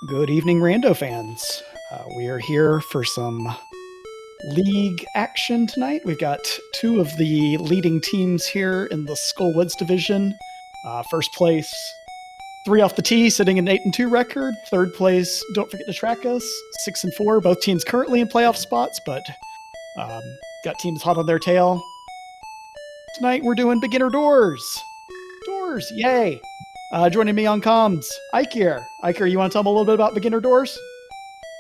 Good evening, Rando fans. We are here for some league action tonight. We've got two of the leading teams here in the Skullwoods division. First place, 3 off the tee, sitting an 8-2 record. Third place, don't forget to track us, 6-4. Both teams currently in playoff spots, but got teams hot on their tail. Tonight we're doing beginner doors. Doors, yay! Joining me on comms, Ike here. Ike, you want to tell me a little bit about beginner doors?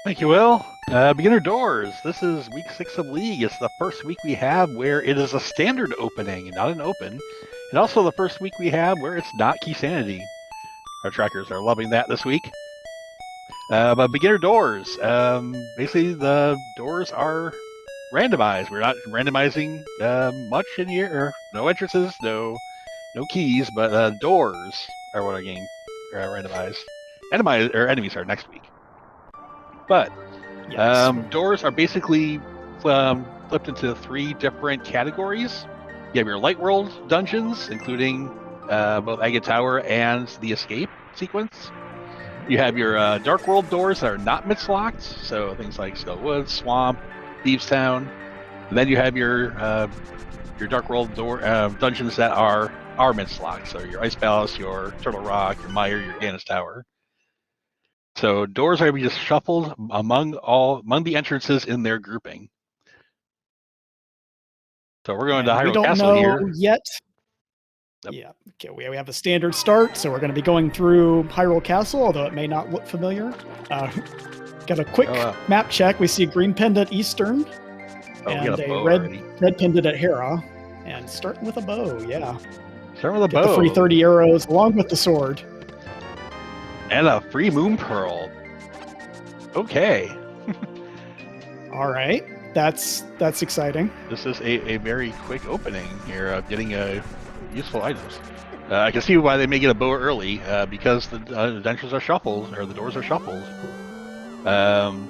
Thank you, Will. Beginner Doors. This is week 6 of League. It's the first week we have where it is a standard opening, not an open. And also the first week we have where it's not Key Sanity. Our trackers are loving that this week. But Beginner Doors. Basically, the doors are randomized. We're not randomizing much in here. Or no entrances, no keys, but doors are what are getting randomized. Enemies are next week. But Yes. doors are basically flipped into 3 different categories. You have your light world dungeons, including both Agate Tower and the escape sequence. You have your dark world doors that are not mist-locked, so things like Skullwoods, Swamp, Thieves Town. And then you have your dark world door dungeons that are mist-locked, so your Ice Palace, your Turtle Rock, your Mire, your Ganis Tower. So doors are just shuffled among the entrances in their grouping. So we're going to Hyrule Castle here. We don't know yet. Yep. Yeah. Okay. We have a standard start, so we're going to be going through Hyrule Castle, although it may not look familiar. Got a quick map check. We see a green pendant eastern and a red pendant at Hera, and starting with a bow. Yeah. Starting with a bow. The free 30 arrows along with the sword. And a free moon pearl. Okay. All right. That's exciting. This is a very quick opening here of getting useful items. I can see why they may get a bow early, because the dungeons are shuffled, or the doors are shuffled. And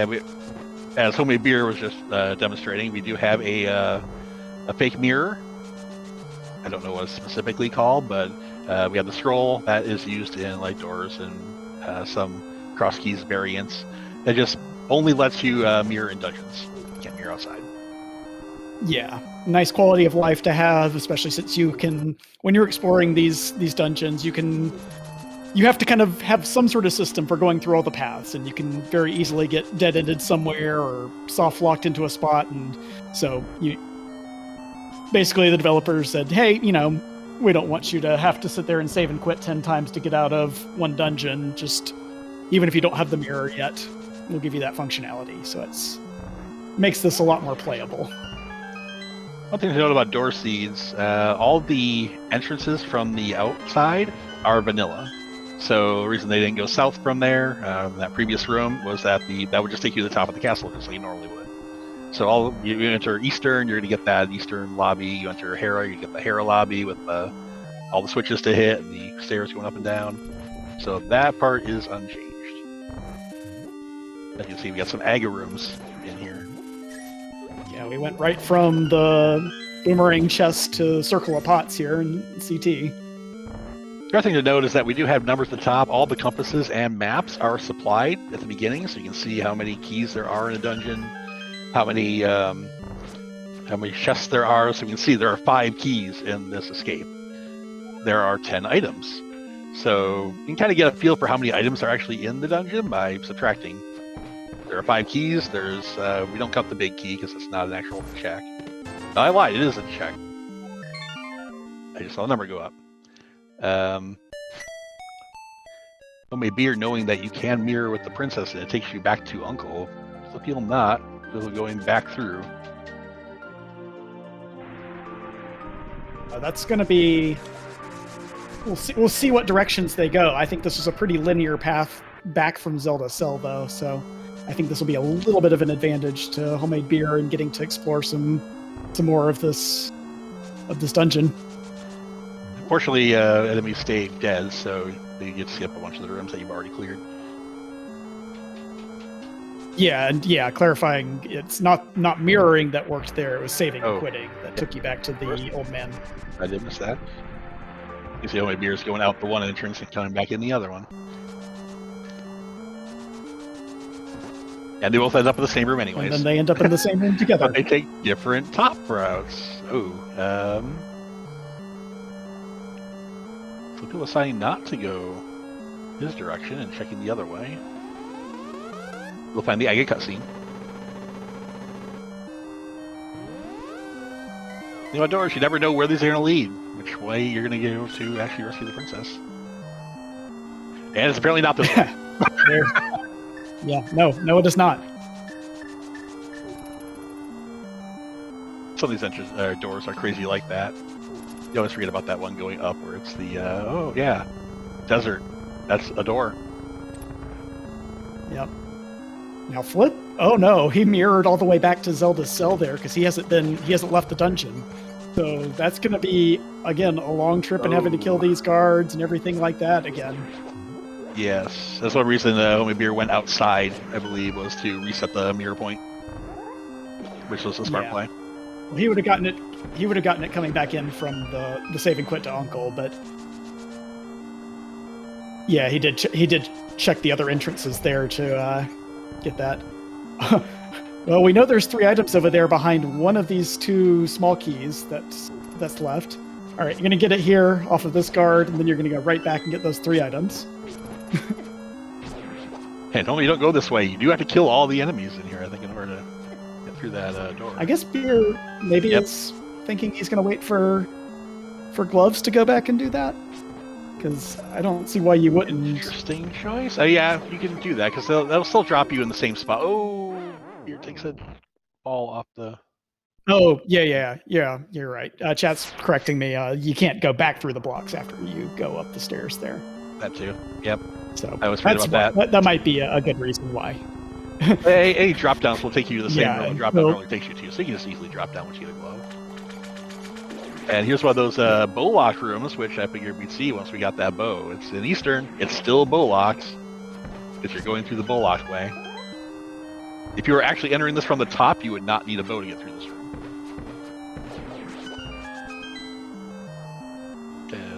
we, as Homemade Beer was just demonstrating, we do have a fake mirror. I don't know what it's specifically called, but we have the scroll that is used in light doors and some cross keys variants. That just only lets you mirror in dungeons. You can't mirror outside. Yeah, nice quality of life to have, especially since you can, when you're exploring these dungeons, you have to kind of have some sort of system for going through all the paths, and you can very easily get dead-ended somewhere or soft-locked into a spot, and so basically the developers said, hey, we don't want you to have to sit there and save and quit 10 times to get out of one dungeon. Just, even if you don't have the mirror yet, we'll give you that functionality. So makes this a lot more playable. One thing to note about door seeds, all the entrances from the outside are vanilla. So the reason they didn't go south from there, that previous room, was that that would just take you to the top of the castle, just like you normally would. So you enter Eastern, you're going to get that Eastern lobby. You enter Hera, you get the Hera lobby with all the switches to hit and the stairs going up and down. So that part is unchanged. As you can see, we got some Aga rooms in here. Yeah, we went right from the boomerang chest to Circle of Pots here in CT. The other thing to note is that we do have numbers at the top. All the compasses and maps are supplied at the beginning, so you can see how many keys there are in a dungeon, how many chests there are. So you can see there are 5 keys in this escape. There are 10 items. So you can kind of get a feel for how many items are actually in the dungeon by subtracting. There are 5 keys. We don't count the big key because it's not an actual check. No, I lied. It is a check. I just saw the number go up. Homemade Beer, knowing that you can mirror with the princess and it takes you back to Uncle. So people not. People going back through. That's going to be... We'll see what directions they go. I think this is a pretty linear path back from Zelda Cell, though, so I think this will be a little bit of an advantage to Homemade Beer and getting to explore some more of this dungeon. Unfortunately, enemies stay dead, so you get to skip a bunch of the rooms that you've already cleared. Yeah, clarifying, it's not mirroring that worked there. It was saving and quitting that took you back to the old man. I did miss that. You see Homemade Beer is going out the one entrance and coming back in the other one. And they both end up in the same room anyways. And then they end up in the same room together. But they take different top routes. Oh, so people deciding not to go his direction and checking the other way. We'll find the agate cutscene. You know, Doris, you never know where these are going to lead. Which way you're going to go to actually rescue the princess. And it's apparently not this way. Yeah, no, it is not. Some of these doors are crazy like that. You always forget about that one going up where it's the, oh yeah, desert. That's a door. Yep. Now Flip, oh no, he mirrored all the way back to Zelda's cell there because he hasn't left the dungeon. So that's going to be, again, a long trip and having to kill these guards and everything like that again. Yes, that's one reason Homie Beer went outside, I believe, was to reset the mirror point, which was a smart play. Well, he would have gotten it. He would have gotten it coming back in from the save and quit to Uncle, but yeah, he did. He did check the other entrances there to get that. Well, we know there's 3 items over there behind one of these 2 small keys that's left. All right, you're gonna get it here off of this guard, and then you're gonna go right back and get those 3 items. And only you don't go this way. You do have to kill all the enemies in here, I think, in order to get through that door. I guess Beer maybe is thinking he's going to wait for Gloves to go back and do that, because I don't see why you wouldn't. Interesting choice. Oh yeah, you can do that because they'll still drop you in the same spot. Oh, Beer takes a ball off the. Oh yeah, you're right. Chat's correcting me. You can't go back through the blocks after you go up the stairs there. That too. Yep. So I was afraid about that. That might be a good reason why. Any drop downs will take you to the same room. Drop down only takes you to, so you can just easily drop down once you get a glove. And here's one of those bow lock rooms, which I figured we'd see once we got that bow. It's in Eastern. It's still bow locked if you're going through the bow locked way. If you were actually entering this from the top, you would not need a bow to get through this room.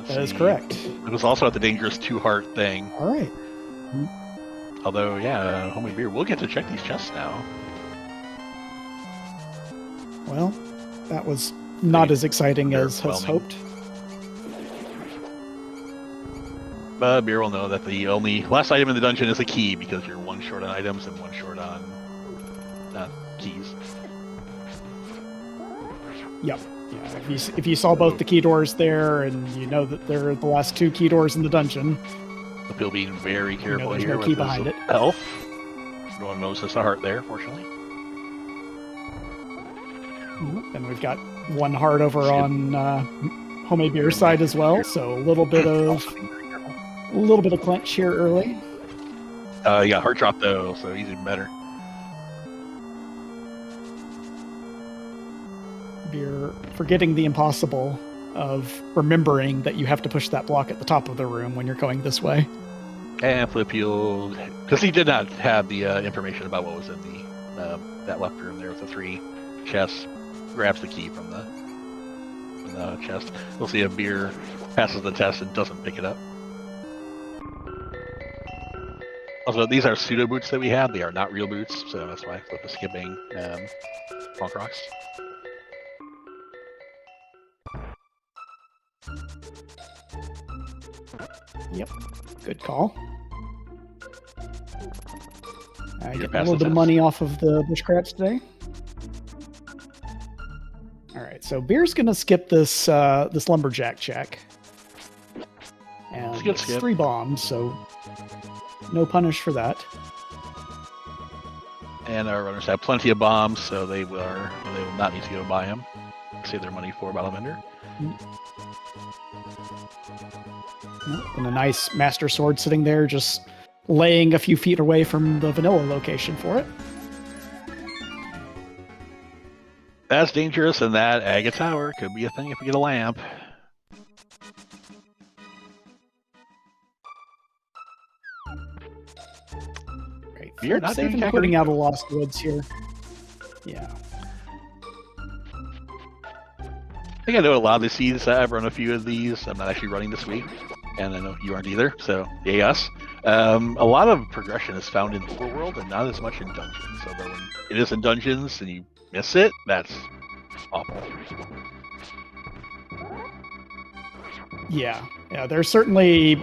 That is correct. It was also at the dangerous 2-heart thing. All right. Although, yeah, Homie Beer, we'll get to check these chests now. Well, that was not as exciting as hoped. But Beer will know that the only last item in the dungeon is a key, because you're 1 short on items and 1 short on keys. Yep. Yeah, if you saw both the key doors there, and you know that they're the last 2 key doors in the dungeon. We'll be very careful here with this elf. No one knows there's a heart there, fortunately. And we've got 1 heart over on Homemade Beer's side as well, so a little bit of clench here early. Yeah, heart drop though, so he's even better. You're forgetting the impossible of remembering that you have to push that block at the top of the room when you're going this way. And Flip, because he did not have the information about what was in the that left room there with the 3 chests, grabs the key from the chest. We'll see if Beer passes the test and doesn't pick it up. Also, these are pseudo boots that we have. They are not real boots, so that's why Flip is skipping Funk Rocks. Yep, good call. Getting a little bit of money off of the bushcrats today. All right, so Beer's gonna skip this this lumberjack check, and it's 3 bombs, so no punish for that. And our runners have plenty of bombs, so they will not need to go buy them. Save their money for Battle Vendor. And a nice Master Sword sitting there, just laying a few feet away from the vanilla location for it. That's dangerous, and that agate tower could be a thing if we get a lamp. Great. You're not saving putting out of Lost Woods here. Yeah. I think I know a lot of the seeds. I've run a few of these. I'm not actually running this week, and I know you aren't either, so yay us. A lot of progression is found in overworld and not as much in dungeons. Although when it is in dungeons and you miss it, that's awful. Yeah, there's certainly,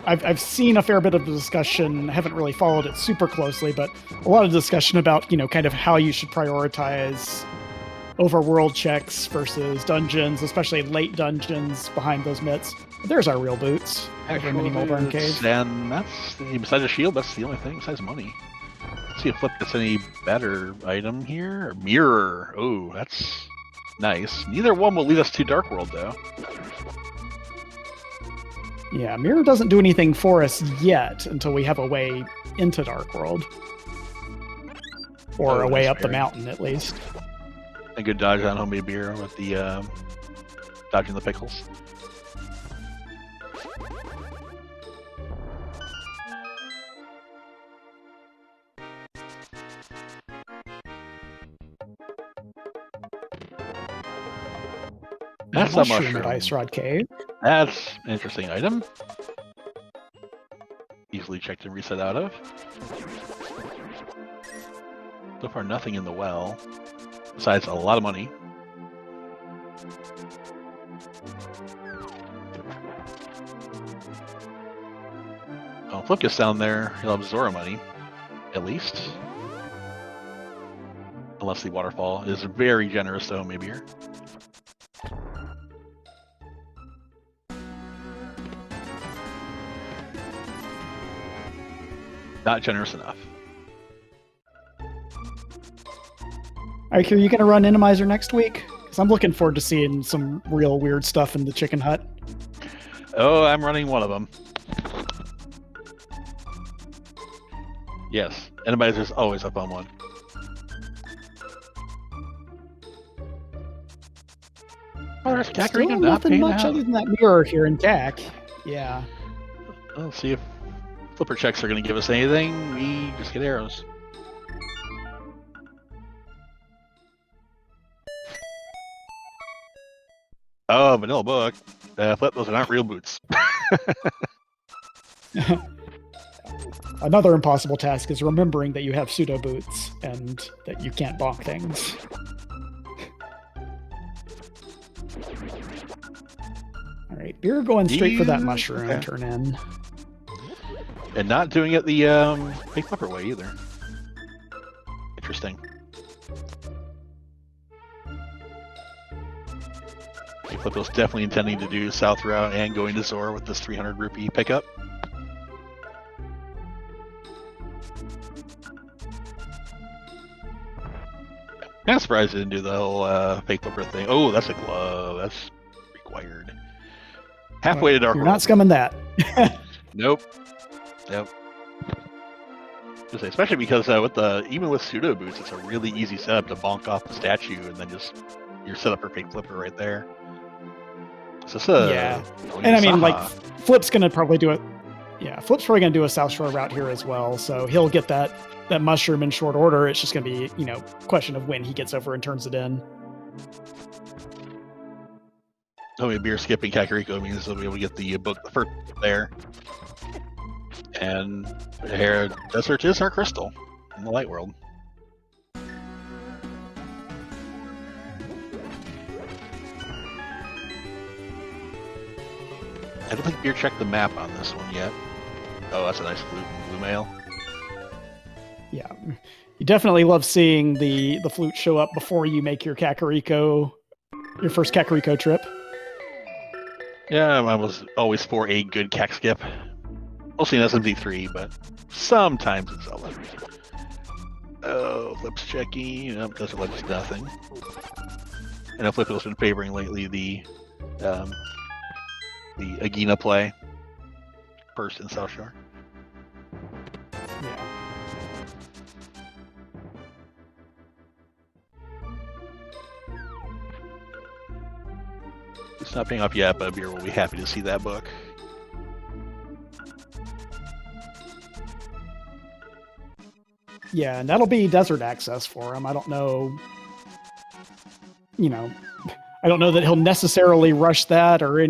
I've seen a fair bit of the discussion, haven't really followed it super closely, but a lot of discussion about, kind of how you should prioritize overworld checks versus dungeons, especially late dungeons behind those myths. There's our real boots. Over in Mini Mulburn Cave. And that's, besides a shield, that's the only thing besides money. Let's see if Flip gets any better item here. Mirror. Oh, that's nice. Neither one will lead us to Dark World, though. Yeah, Mirror doesn't do anything for us yet until we have a way into Dark World. Or a way up the mountain, at least. A good dodge on homemade beer with the dodging the pickles. That's a mushroom at Ice Rod Cave. That's an interesting item. Easily checked and reset out of. So far, nothing in the well. Besides a lot of money. Oh, Flip gets down there, he'll have Zora money. At least. Unless the waterfall is very generous to homemade beer. Not generous enough. All right, are you going to run Randomizer next week? Because I'm looking forward to seeing some real weird stuff in the chicken hut. Oh, I'm running one of them. Yes, Randomizer's always up on one. Oh, there's Still nothing much other than that mirror here in CAC. Yeah. Let's see if flipper checks are going to give us anything. We just get arrows. Oh, vanilla book. Flip, those are not real boots. Another impossible task is remembering that you have pseudo boots and that you can't bonk things. All right, you're going straight for that mushroom turn in. And not doing it the big flipper way either. Interesting. Big Flip was definitely intending to do south route and going to Zora with this 300 rupee pickup. Kind of surprised I didn't do the whole fake flipper thing. Oh, that's a glove. That's required. Halfway to Dark World. You're not scumming that. Nope. Yep. Especially because even with pseudo boots, it's a really easy setup to bonk off the statue and then just you're set up for fake flipper right there. So yeah, and I mean, like Flip's gonna probably do it. Yeah, Flip's probably gonna do a South Shore route here as well, so he'll get that mushroom in short order. It's just gonna be question of when he gets over and turns it in. Oh, beer skipping Kakariko means they'll be able to get the book first there. And here, Desert is our crystal in the light world. I don't think Beer checked the map on this one yet. Oh, that's a nice blue mail. Yeah, you definitely love seeing the flute show up before you make your first Kakariko trip. Yeah, I was always for a good CAC skip. Mostly in SMZ3, but sometimes it's Zelda. Oh, Flip's checking. Doesn't let us nothing. And Flip has been favoring lately the Agina play first in South Shore. Yeah. It's not paying off yet, but Beer will be happy to see that book. Yeah, and that'll be desert access for him. I don't know. I don't know that he'll necessarily rush that or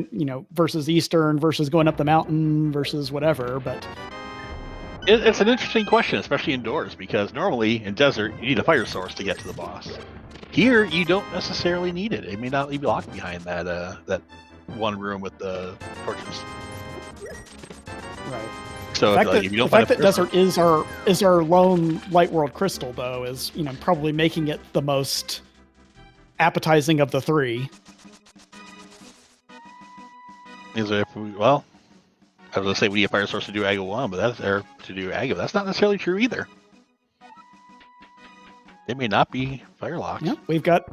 versus Eastern versus going up the mountain versus whatever, but It's an interesting question, especially indoors, because normally in desert you need a fire source to get to the boss. Here you don't necessarily need it. It may not be locked behind that one room with the torches. Right. So The fact if you don't that, find a desert is our lone light world crystal, though, is probably making it the most appetizing of the three. Well, I was gonna say we need a fire source to do Aga 1, but to do Aga. That's not necessarily true either. They may not be fire locked. Yeah, we've got.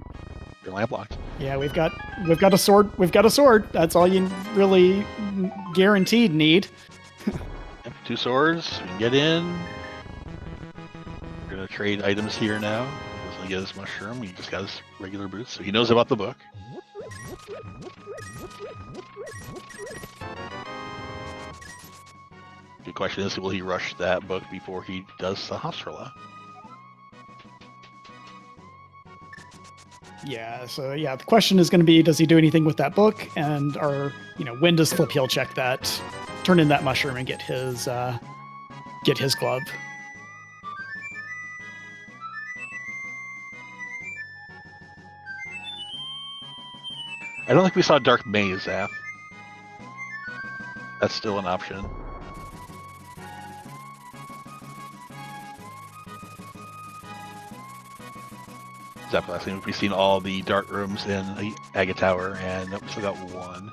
They're lamp locked. Yeah, we've got a sword. We've got a sword. That's all you really guaranteed need. Yep, 2 swords. We can get in. We're gonna trade items here now. He doesn't get his mushroom. He just got his regular boots, so he knows about the book. Good question is, will he rush that book before he does Sahasrara? Yeah, so yeah, the question is going to be, does he do anything with that book? And when does Flip Heel check that, turn in that mushroom and get his glove? I don't think we saw Dark Maze, Zaf. That's still an option. Exactly. I think we've seen all the dark rooms in the Aga Tower, and nope, still got 1.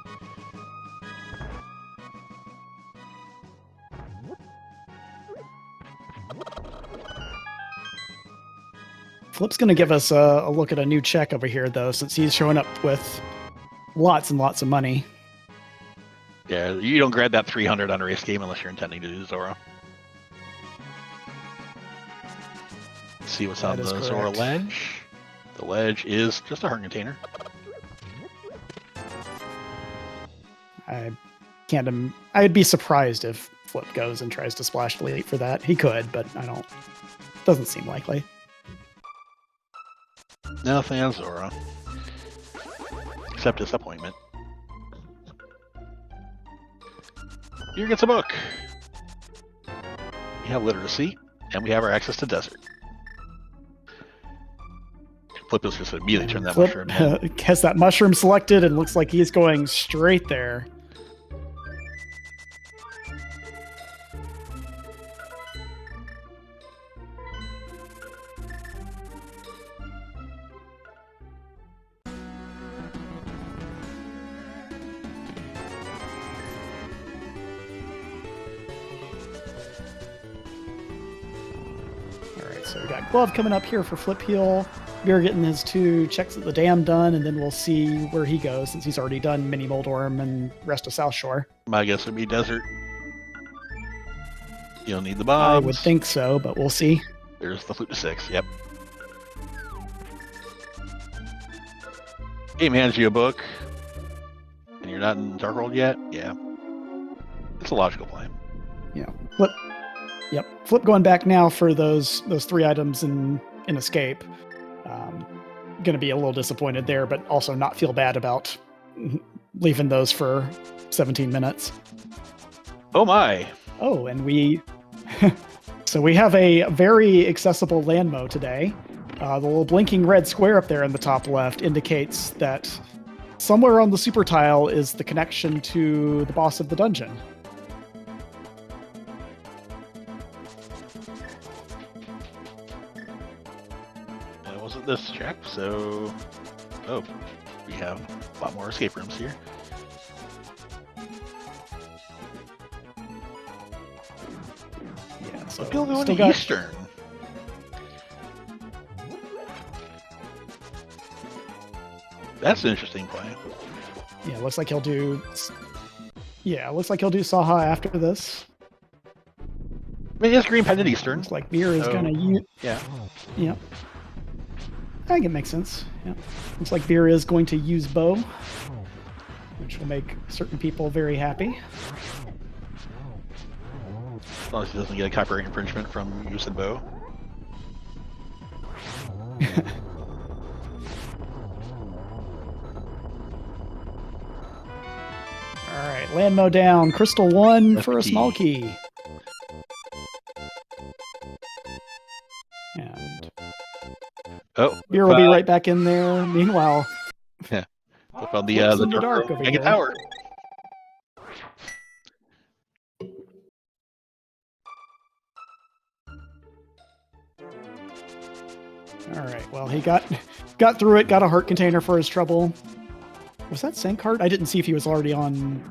Flip's going to give us a look at a new check over here, though, since he's showing up with lots and lots of money. Yeah, you don't grab that 300 on a race game unless you're intending to do Zora. Let's see what's on the Zora ledge. The ledge is just a heart container. I'd be surprised if Flip goes and tries to splash delete for that. He could, but doesn't seem likely. Nothing on Zora. Except disappointment. Here gets a book. We have literacy, and we have our access to desert. Flip is just immediately turn that mushroom in. Has that mushroom selected and looks like he's going straight there. So we got Glove coming up here for Flip Heel. Beer getting his 2 checks at the dam done, and then we'll see where he goes since he's already done Mini Moldorm and rest of South Shore. My guess would be desert. You don't need the bombs. I would think so, but we'll see. There's the flute to 6. Yep. Game hands you a book, and you're not in Dark World yet. Yeah, it's a logical plan. Yeah. Flip. Yep. Flip going back now for those 3 items in Escape. Going to be a little disappointed there, but also not feel bad about leaving those for 17 minutes. Oh my. Oh, and so we have a very accessible Landmo today. The little blinking red square up there in the top left indicates that somewhere on the super tile is the connection to the boss of the dungeon. This check, so we have a lot more escape rooms here. Yeah, so still going Eastern. That's an interesting play. Yeah, looks like he'll do. Yeah, looks like he'll do Saha after this. I mean, it's Green Pendant Eastern. Looks like Beer is gonna use. Yeah. Yeah. I think it makes sense. Yeah. Looks like Beer is going to use Bow, which will make certain people very happy. As long as he doesn't get a copyright infringement from using Bow. All right, Landmo down. Crystal 1 for a small key. Oh, Beer will be right back in there. Meanwhile, yeah, flip on the Flips in the dark dark over Mega here. Tower. All right. Well, he got through it. Got a heart container for his trouble. Was that Sankard? I didn't see if he was already on.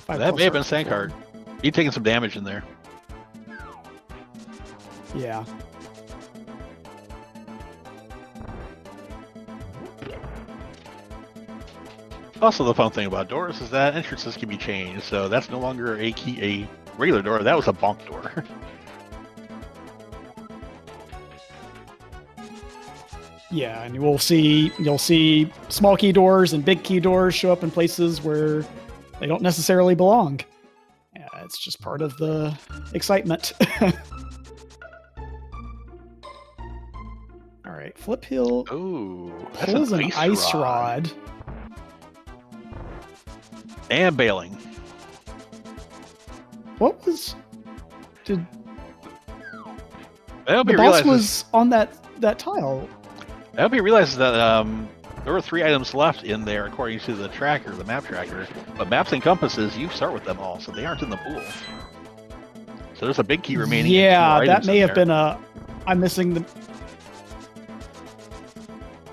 That may have been Sankard. He'd taken some damage in there. Yeah. Also, the fun thing about doors is that entrances can be changed, so that's no longer a regular door. That was a bonk door. Yeah, and you'll see small key doors and big key doors show up in places where they don't necessarily belong. Yeah, it's just part of the excitement. All right, Flip Hill pulls an ice rod. And bailing. What was? Did I hope the he boss realizes was on that tile? I hope he realizes that there were 3 items left in there according to the tracker, the map tracker. But maps and compasses, you start with them all, so they aren't in the pool. So there's a big key remaining. Yeah, that may have been a. I'm missing the.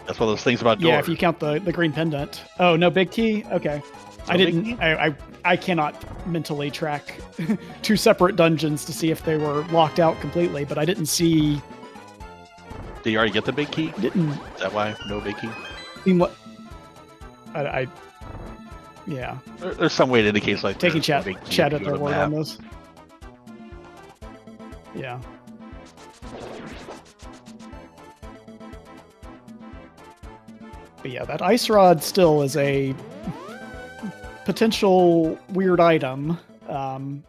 That's one of those things about doors. Yeah, if you count the green pendant. Oh no, big key. Okay, no, I didn't. I cannot mentally track 2 separate dungeons to see if they were locked out completely, but I didn't see. Did you already get the big key? Didn't. Is that why no big key? What? Yeah. There's some way to indicate like taking chat at their word on this. Yeah. But yeah, that ice rod still is a potential weird item,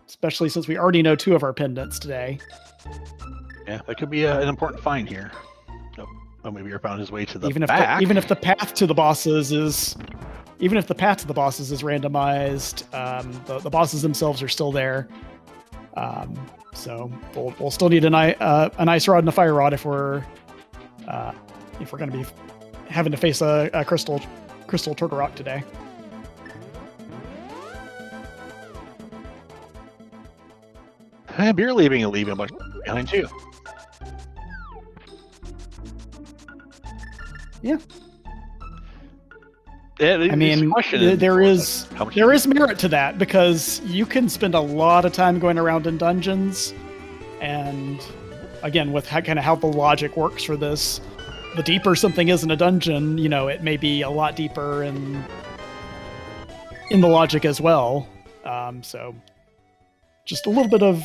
especially since we already know 2 of our pendants today. Yeah, that could be an important find here. Oh, maybe he found his way to the back. Even if the path to the bosses is randomized, the bosses themselves are still there. So we'll still need an ice rod and a fire rod if we're going to be having to face a crystal turtle rock today. And beer leaving a bunch behind too. Yeah. I mean, there is merit to that because you can spend a lot of time going around in dungeons, and again, with kind of how the logic works for this, the deeper something is in a dungeon, it may be a lot deeper in the logic as well. So just a little bit of,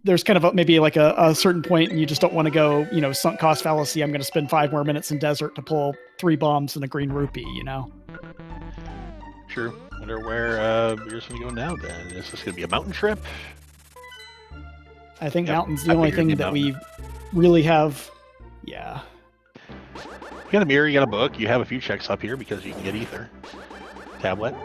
there's kind of maybe like a certain point and you just don't want to go, sunk cost fallacy. I'm going to spend 5 more minutes in desert to pull 3 bombs and a green rupee, Sure. Wonder where beer's going to go now then. Is this going to be a mountain trip? I think mountain's the only thing that we really have. Yeah. You got a mirror, you got a book, you have a few checks up here because you can get ether. Tablet.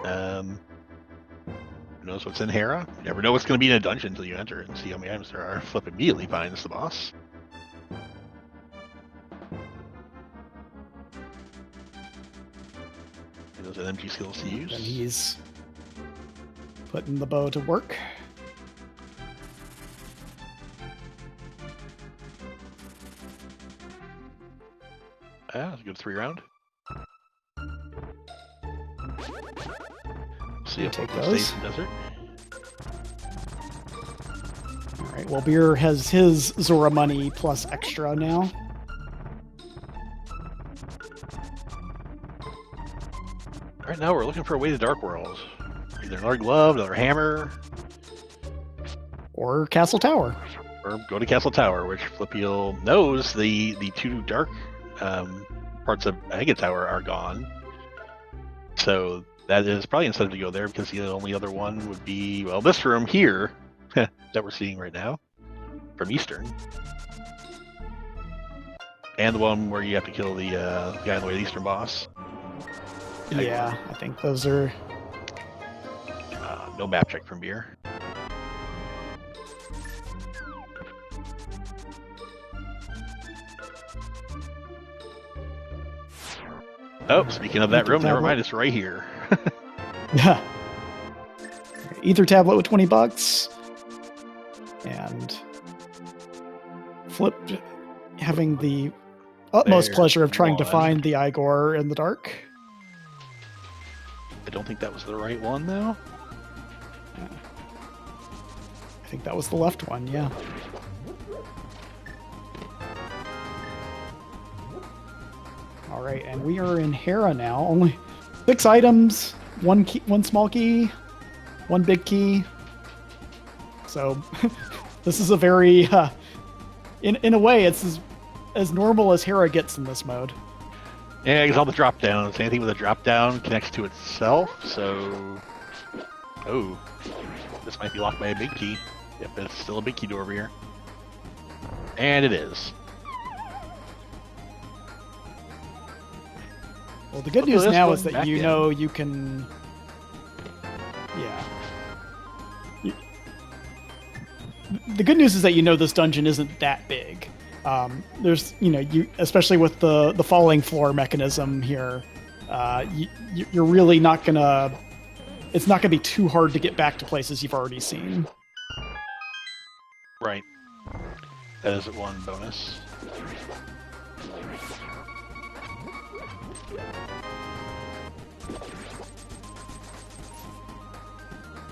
Who knows what's in Hera? You never know what's going to be in a dungeon until you enter and see how many items there are. Flip immediately finds the boss. And those MG skills to use. And he's putting the bow to work. That's a good 3 round. See if take those stays in desert. All right. Well, Beer has his Zora money plus extra now. Right now, we're looking for a way to Dark World. Either another glove, another hammer, or Castle Tower. Or go to Castle Tower, which Flippiel knows the 2 dark parts of Mega Tower are gone. So that is probably incentive to go there because the only other one would be, well, this room here that we're seeing right now from Eastern. And the one where you have to kill the guy on the way to the Eastern boss. Yeah, I think those are... no map check from Beer. Oh, speaking of that Ether room, never tablet. mind, it's right here. Yeah. Ether tablet with $20. And Flip having the utmost pleasure of trying to find the Igor in the dark. I don't think that was the right one, though. I think that was the left one, yeah. All right, and we are in Hera now. Only 6 items, one key, one small key, one big key. So this is a very, in a way, it's as normal as Hera gets in this mode. Yeah, because all the drop downs, anything with a drop down connects to itself. So, oh, this might be locked by a big key. Yep, it's still a big key door over here, and it is. Well, the good news now is that you know you can, the good news is that you know this dungeon isn't that big. There's, you especially with the falling floor mechanism here, you're really not gonna. It's not gonna be too hard to get back to places you've already seen. Right. That is one bonus.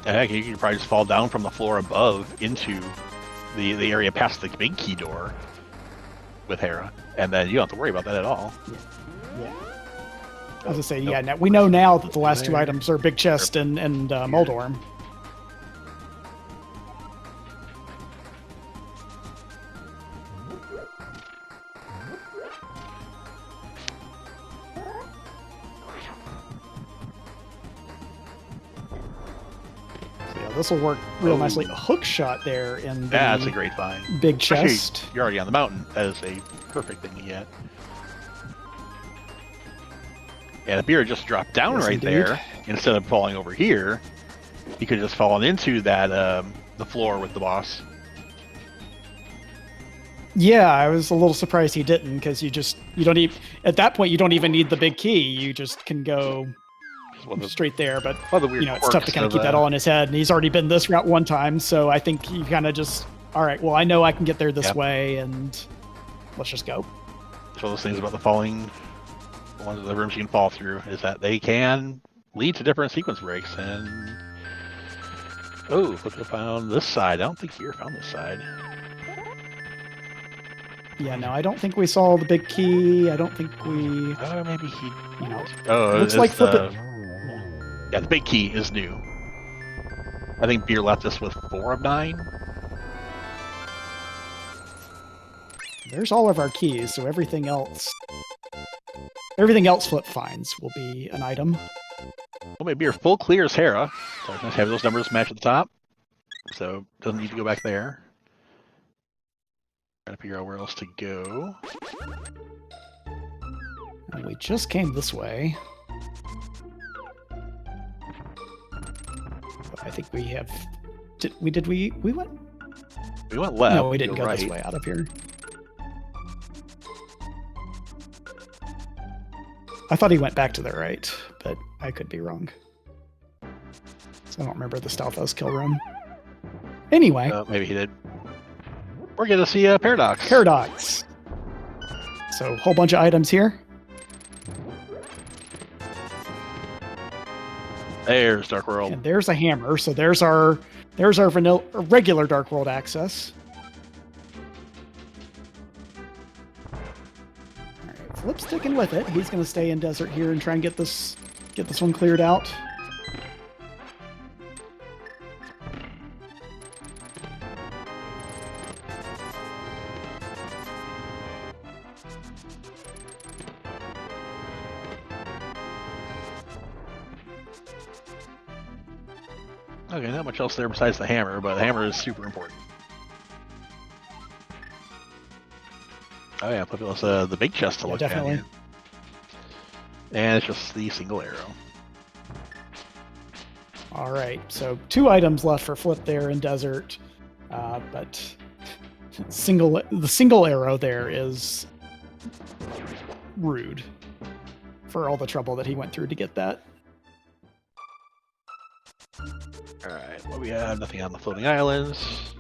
Heck, you can probably just fall down from the floor above into the area past the big key door with Hera, and then you don't have to worry about that at all. Yeah. As I say, yeah. Now, we know now that the last 2 items are Big Chest and Moldorm. This will work real nicely. A hook shot there in the that's a great find. Big chest. Actually, you're already on the mountain. That is a perfect thing to get. Yeah, the beer just dropped down right there instead of falling over here. He could have just fallen into that the floor with the boss. Yeah, I was a little surprised he didn't, because you don't even at that point you don't even need the big key. You just can go straight there, but it's tough to kind of keep that all in his head, and he's already been this route one time, so I think he kind of just, all right, well, I know I can get there this way, and let's just go. One of those things about the falling, one of the rooms you can fall through, is that they can lead to different sequence breaks, and look, I found this side. I don't think Fear found this side. Yeah, no, I don't think we saw the big key. I don't think we. Maybe he. It looks like Flip. Yeah, the big key is new. I think Beer left us with 4 of 9. There's all of our keys, so everything else Flip finds will be an item. Well, maybe Beer full clears Hera, so I can have those numbers match at the top, so doesn't need to go back there. Trying to figure out where else to go. And we just came this way. I think we have. We went. We went left. No, we didn't go this way out of here. I thought he went back to the right, but I could be wrong. So I don't remember the Stalfos kill room. Anyway. Maybe he did. We're going to see a Paradox. Paradox. So a whole bunch of items here. There's Dark World. And there's a hammer. So there's our vanilla, regular Dark World access. All right, Flip's sticking with it. He's going to stay in desert here and try and get this one cleared out. Okay, not much else there besides the hammer, but the hammer is super important. Oh yeah, plus the big chest to look at here. And it's just the single arrow. All right, so 2 items left for Flip there in desert, but the single arrow there is rude. for all the trouble that he went through to get that. All right, what we have? Nothing on the floating islands.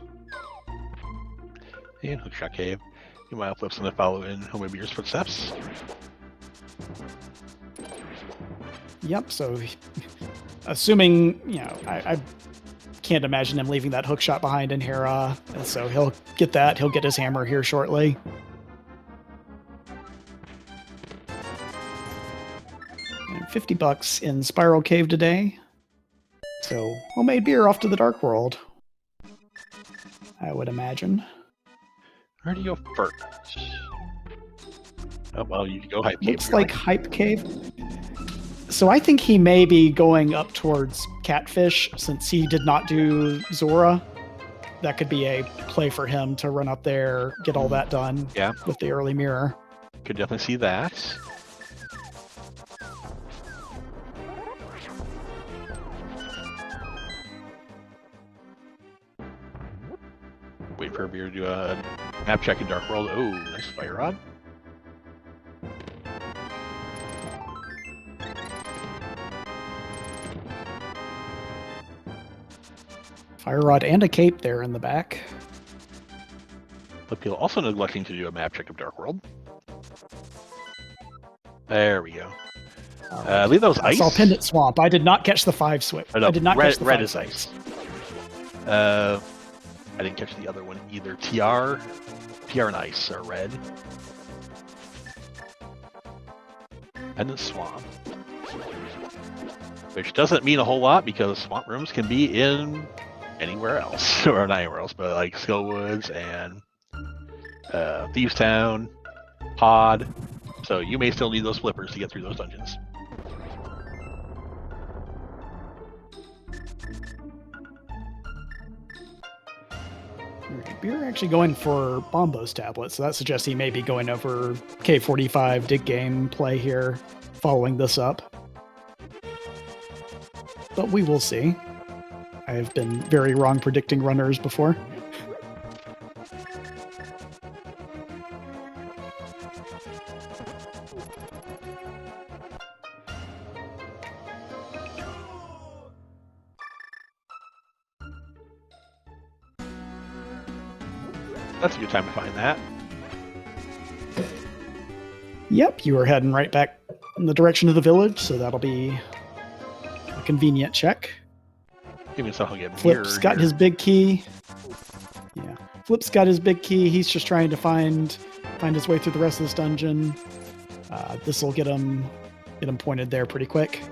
And Hookshot Cave. You might flip some to follow in Homebeer's footsteps. Yep. So, assuming I can't imagine him leaving that hook shot behind in here. And so he'll get that. He'll get his hammer here shortly. And $50 in Spiral Cave today. So homemade beer off to the Dark World, I would imagine. Where do you go first? Oh, well, you can go Hype Cave. Looks like Hype Cave. So I think he may be going up towards Catfish since he did not do Zora. That could be a play for him to run up there, get all that done with the early mirror. Could definitely see that. Wait for a beer to do a map check in Dark World. Oh, nice fire rod. Fire rod and a cape there in the back. But people also neglecting to do a map check of Dark World. There we go. Leave those ice. I saw Pendant Swamp. I did not catch the 5 switch. Oh, no, I did not catch the red 5 is swipes. ice. I didn't catch the other one either. TR and ice are red. And then swamp. Which doesn't mean a whole lot because swamp rooms can be in anywhere else. Or not anywhere else, but like Skillwoods and Thieves Town, Pod. So you may still need those flippers to get through those dungeons. Beer actually going for Bombos tablets, so that suggests he may be going over K45 dig game play here, following this up. But we will see. I have been very wrong predicting runners before. That's a good time to find that. Yep, you are heading right back in the direction of the village, so that'll be a convenient check. Give me something to get Flip's got his big key. Yeah, Flip's got his big key. He's just trying to find his way through the rest of this dungeon. This will get him pointed there pretty quick.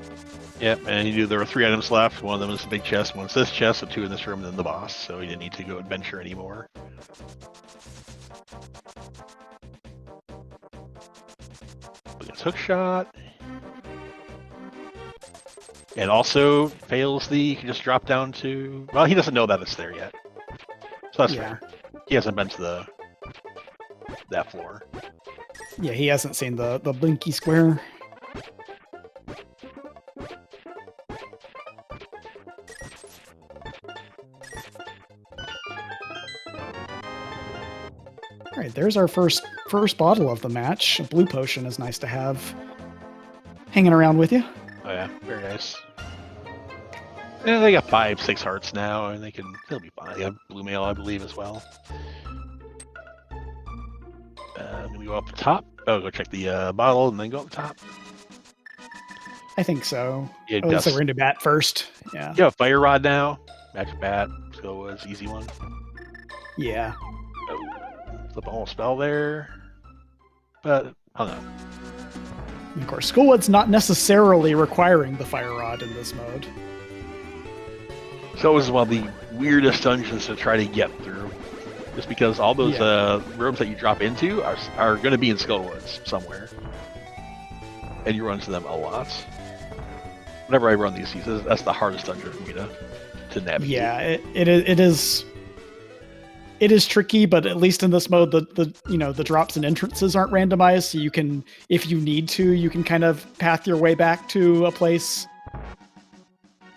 Yep, and there were 3 items left. One of them is the big chest, one's this chest, so 2 in this room, and then the boss. So he didn't need to go adventure anymore. Against Hookshot. And also fails he can just drop down to... Well, he doesn't know that it's there yet. So that's fair. He hasn't been to that floor. Yeah, he hasn't seen the blinky square. All right, there's our first bottle of the match. A blue potion is nice to have hanging around with you. Oh yeah, very nice. Yeah, they got 5-6 hearts now, and they'll be fine. They have blue mail, I believe, as well. I'm gonna go up the top. Oh, go check the bottle and then go up the top. I think so. Yeah, so we're gonna bat first. Yeah. Yeah, fire rod now. Magic bat. So it was easy one. Yeah. Oh, flip a whole spell there. But I don't know. And of course, Skullwood's not necessarily requiring the fire rod in this mode. So it was one of the weirdest dungeons to try to get through. Just because all those rooms that you drop into are going to be in Skullwoods somewhere. And you run into them a lot. Whenever I run these seasons, that's the hardest dungeon for me to navigate. Yeah, it is tricky, but at least in this mode, the drops and entrances aren't randomized, so you can, if you need to, you can kind of path your way back to a place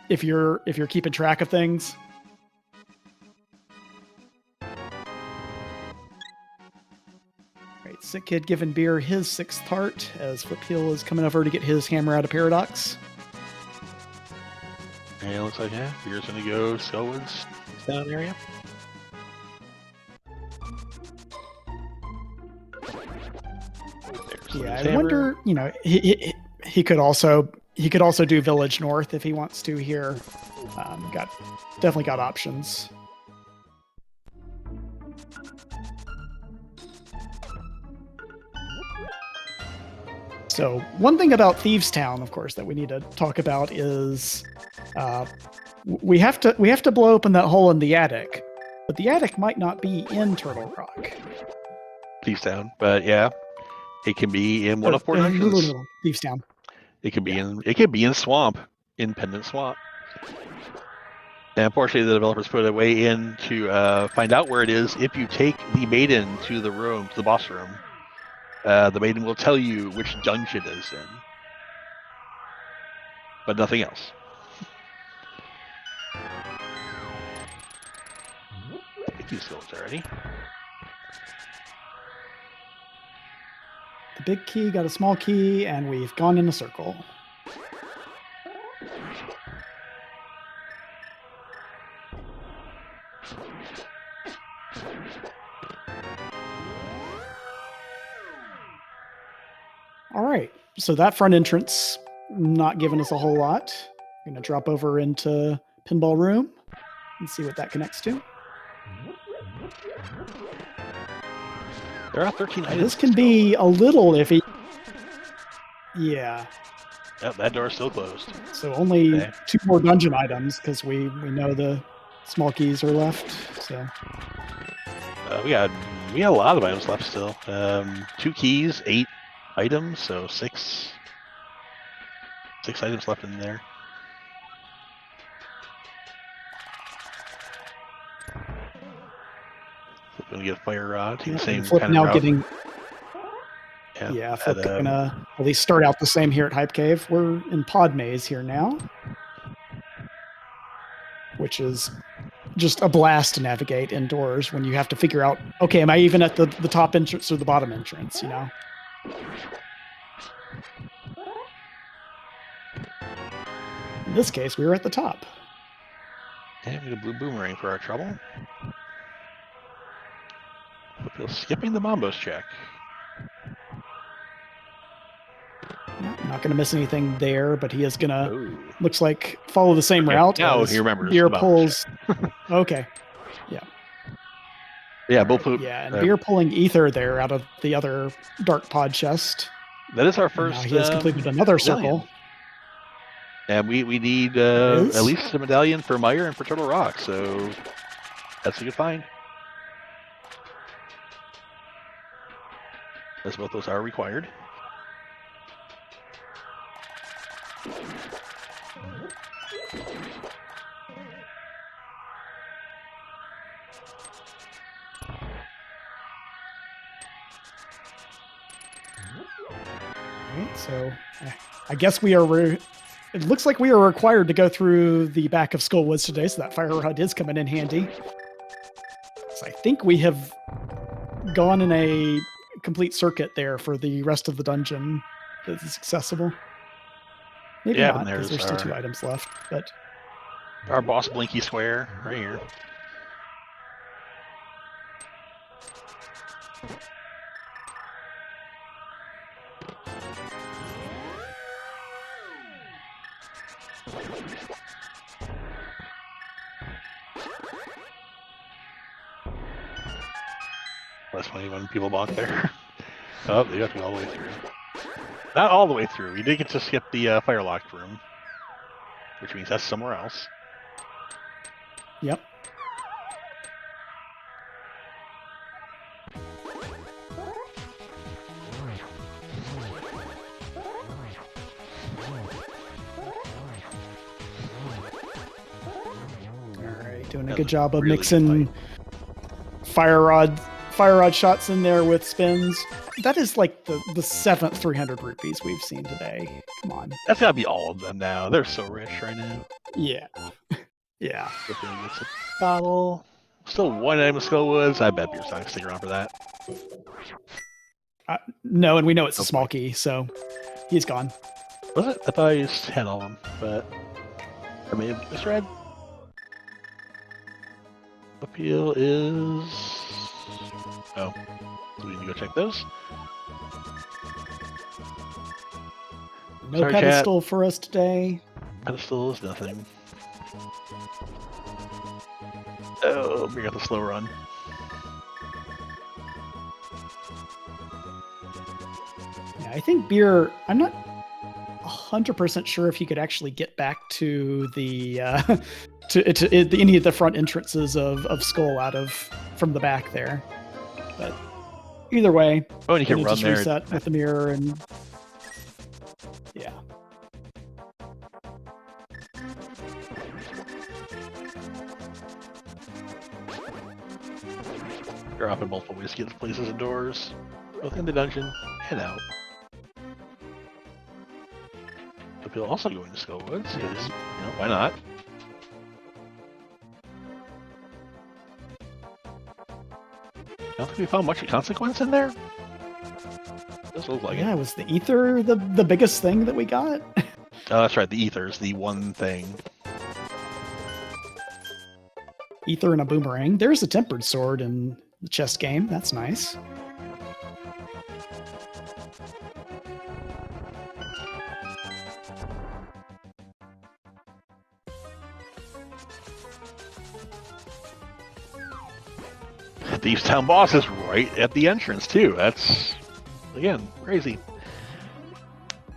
if you're keeping track of things. Right, right, Sick Kid giving Beer his 6th heart as Flipheel is coming over to get his hammer out of Paradox. And it looks like, yeah, Beer's going to go Skullwoods down area. Yeah, I wonder, you know, he could also do Village North if he wants to here. Definitely got options. So one thing about Thieves Town, of course, that we need to talk about is we have to blow open that hole in the attic, but the attic might not be in Turtle Rock. Thieves Town, but yeah, it can be in one of 4 dungeons. Thieves Town. It could be in Swamp, in Pendant Swamp. And unfortunately, the developers put a way in to find out where it is. If you take the maiden to the room, to the boss room, the maiden will tell you which dungeon it is in, but nothing else. Get these skills already. The big key got a small key, and we've gone in a circle. All right, so that front entrance not giving us a whole lot. I'm gonna drop over into Pinball Room and see what that connects to. There are 13 items. This can be a little iffy. Yeah. Yep, that door's still closed. So only 2 more dungeon items because we know the small keys are left. So we got a lot of items left still. 2 keys, 8 items, so 6 items left in there. Flip gonna get a fire rod. Take the same Flip kind of now route. getting. Yeah, Flip gonna at least start out the same here at Hype Cave. We're in Pod Maze here now, which is just a blast to navigate indoors when you have to figure out, okay, am I even at the top entrance or the bottom entrance, you know? In this case, we were at the top. And we got a blue boomerang for our trouble. Skipping the Mambo's check. Not going to miss anything there, but he is going to, looks like, follow the same route. Now he remembers. Beer pulls. Okay. Yeah. Yeah, both. Yeah, and Beer pulling ether there out of the other dark pod chest. That is our first. He has completed another circle. And we need at least a medallion for Meyer and for Turtle Rock, so that's a good find. As both those are required. Right, so I guess we are. It looks like we are required to go through the back of Skullwoods today, so that fire rod is coming in handy. So I think we have gone in a complete circuit there for the rest of the dungeon that is accessible. Maybe not, because there's still 2 items left. But our boss Blinky Square right here. That's funny when people walk there. Oh, they have to go all the way through. Not all the way through. We did get to skip the firelocked room, which means that's somewhere else. Yep. All right, doing a good job of mixing fire rod shots in there with spins. That is like the 7th 300 rupees we've seen today. Come on. That's gotta be all of them now. They're so rich right now. Yeah. Yeah. Bottle. Still 1 item of Skullwoods. I bet Beer's not gonna stick around for that. No, and we know it's a Oh, small boy. key, so he's gone. Was it? I thought I just had all of them, but I may have misread. Appeal is... Oh, so we need to go check those. No Sorry, pedestal for us today. Pedestal is nothing. Oh, we got the slow run. Yeah, I think Beer. I'm not 100% sure if you could actually get back to the to any of the front entrances of Skull from the back there. But either way, Oh, and you can gonna run just there. reset with the mirror and yeah. Drop in multiple ways to get to places and doors, both in the dungeon and out. Appeal also going to Skull Woods, because, why not? I don't think we found much of consequence in there. Does look like Yeah, it. was the ether the biggest thing that we got? Oh, that's right. The ether's the one thing. Ether and a boomerang. There's a tempered sword in the chess game. That's nice. Thieves Town boss is right at the entrance too. That's, again, crazy.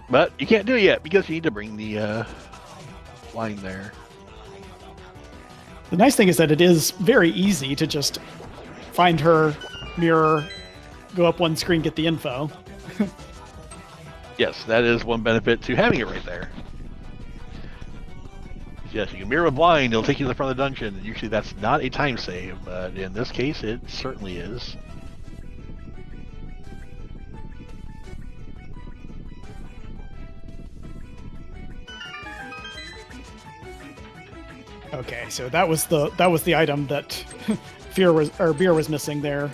But you can't do it yet because you need to bring the line there. The nice thing is that it is very easy to just find her, mirror, go up one screen, get the info. Yes, that is one benefit to having it right there. Yes, you can mirror with blind, it'll take you to the front of the dungeon. Usually that's not a time save, but in this case it certainly is. Okay, so that was the item that Beer was missing there.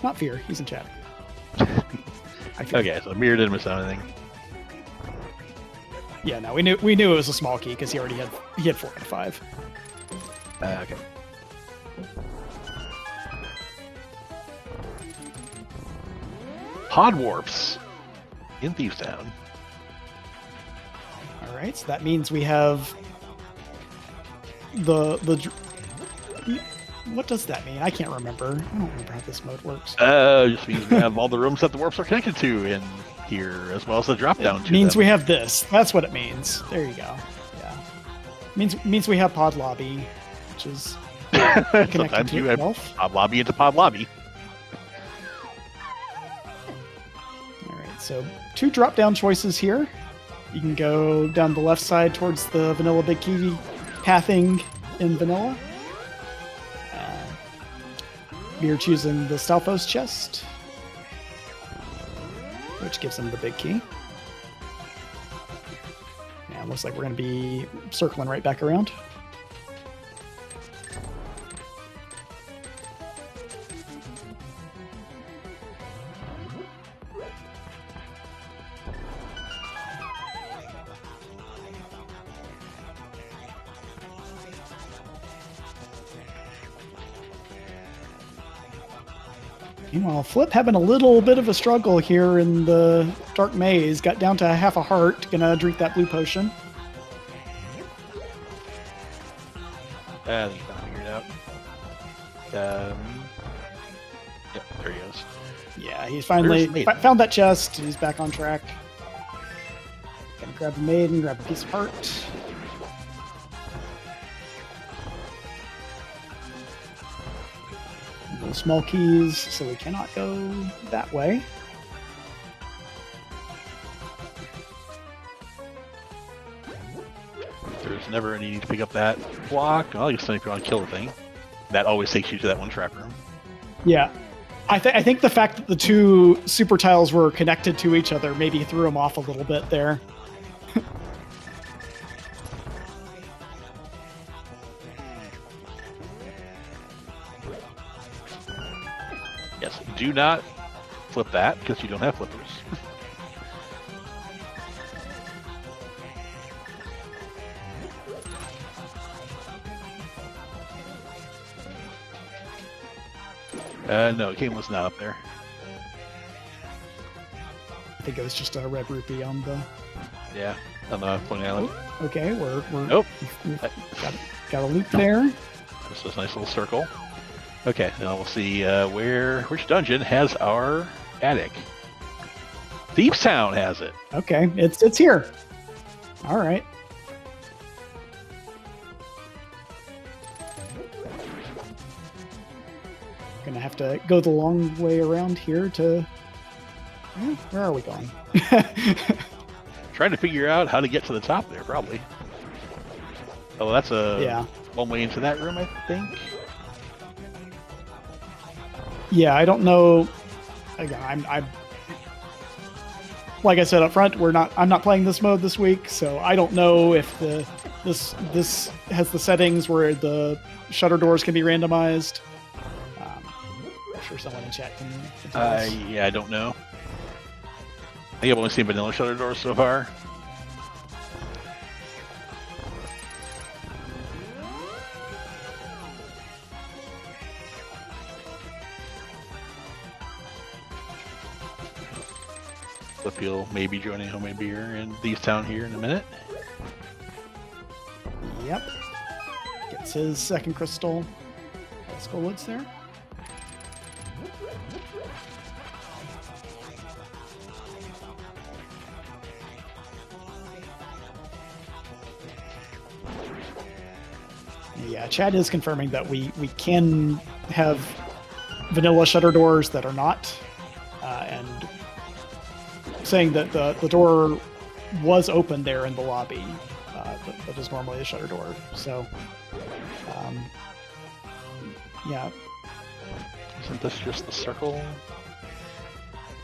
Not Fear, he's in chat. Okay, so Mirror didn't miss out anything. Yeah, no, we knew it was a small key because he had 4 out of 5. Okay. Pod warps in Thieves Town. All right, so that means we have the what does that mean? I can't remember. I don't remember how this mode works. Just means we have all the rooms that the warps are connected to in here, as well as the drop down to Means them. we have this. That's what it means. There you go. Yeah. Means we have Pod Lobby, which is connected Sometimes to you have itself. Pod Lobby into Pod Lobby. All right, so 2 drop-down choices here. You can go down the left side towards the Vanilla Big Key pathing in Vanilla. You're choosing the Stalfos chest, which gives him the big key. Yeah, looks like we're going to be circling right back around. Meanwhile, Flip having a little bit of a struggle here in the Dark Maze. Got down to half a heart. Gonna drink that blue potion. I think I figured it out. Yep, there he goes. Yeah, he's finally found that chest. He's back on track. Gonna grab the maiden, grab a piece of heart. No small keys, so we cannot go that way. There's never any need to pick up that block. Well, you still if you want to kill the thing. That always takes you to that one trap room. Yeah. I think the fact that the 2 super tiles were connected to each other maybe threw him off a little bit there. Yes, do not flip that because you don't have flippers. No, Kane was not up there. I think it was just a red rupee on the. Yeah, on the floating island. Oh, okay, we're Nope. we've got a loop there. Just this nice little circle. Okay, now we'll see which dungeon has our attic. Thieves Town has it. Okay, it's here. All right. Gonna have to go the long way around here to. Where are we going? Trying to figure out how to get to the top there, probably. Oh, that's a one way into that room, I think. Yeah, I don't know. Again, I'm like I said up front, I'm not playing this mode this week, so I don't know if this has the settings where the shutter doors can be randomized. I'm sure someone in chat can tell us. Yeah, I don't know. I think I've only seen vanilla shutter doors so far. Flip'll maybe joining Homemade Beer in Thieves Town here in a minute. Yep. Gets his second crystal. Skull Woods there. Yeah, Chad is confirming that we can have vanilla shutter doors that are not, and saying that the door was open there in the lobby. That is normally a shutter door. So, yeah. Isn't this just the circle?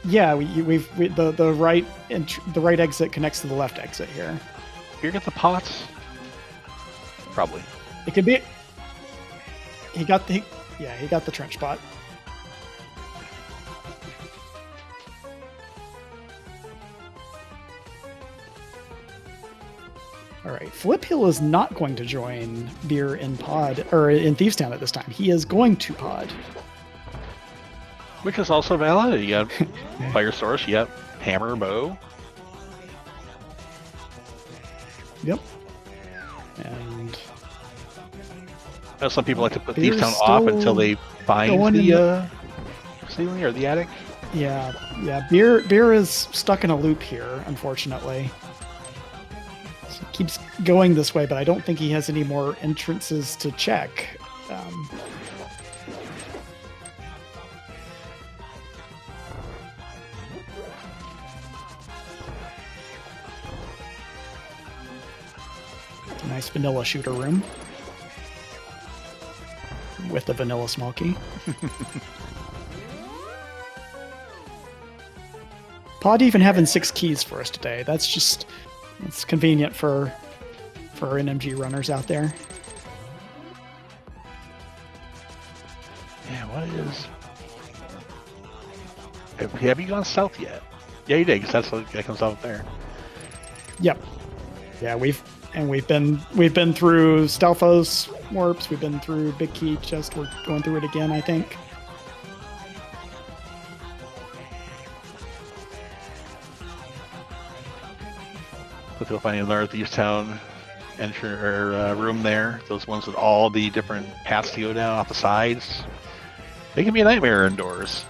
Yeah, the right exit connects to the left exit here. Here, get the pots. Probably. It could be. He got the trench pot. All right, Flip Hill is not going to join Beer in Pod or in Thieves Town at this time. He is going to Pod, which is also valid. You got Fire Source, you got Hammer, Bow. Yep. And some people like to put Thieves Town off until they find the ceiling or the attic. Yeah. Beer is stuck in a loop here, unfortunately. So he keeps going this way, but I don't think he has any more entrances to check. Nice vanilla shooter room with the vanilla small key. Pod even having 6 keys for us today. It's convenient for our NMG runners out there. Yeah, what is? Have you gone south yet? Yeah, you did, because that's what that comes out there. Yep. Yeah, we've been through Stalfos warps. We've been through Big Key Chest. We're going through it again, I think. But you'll find another Thieves Town room there. Those ones with all the different paths to go down off the sides. They can be a nightmare indoors.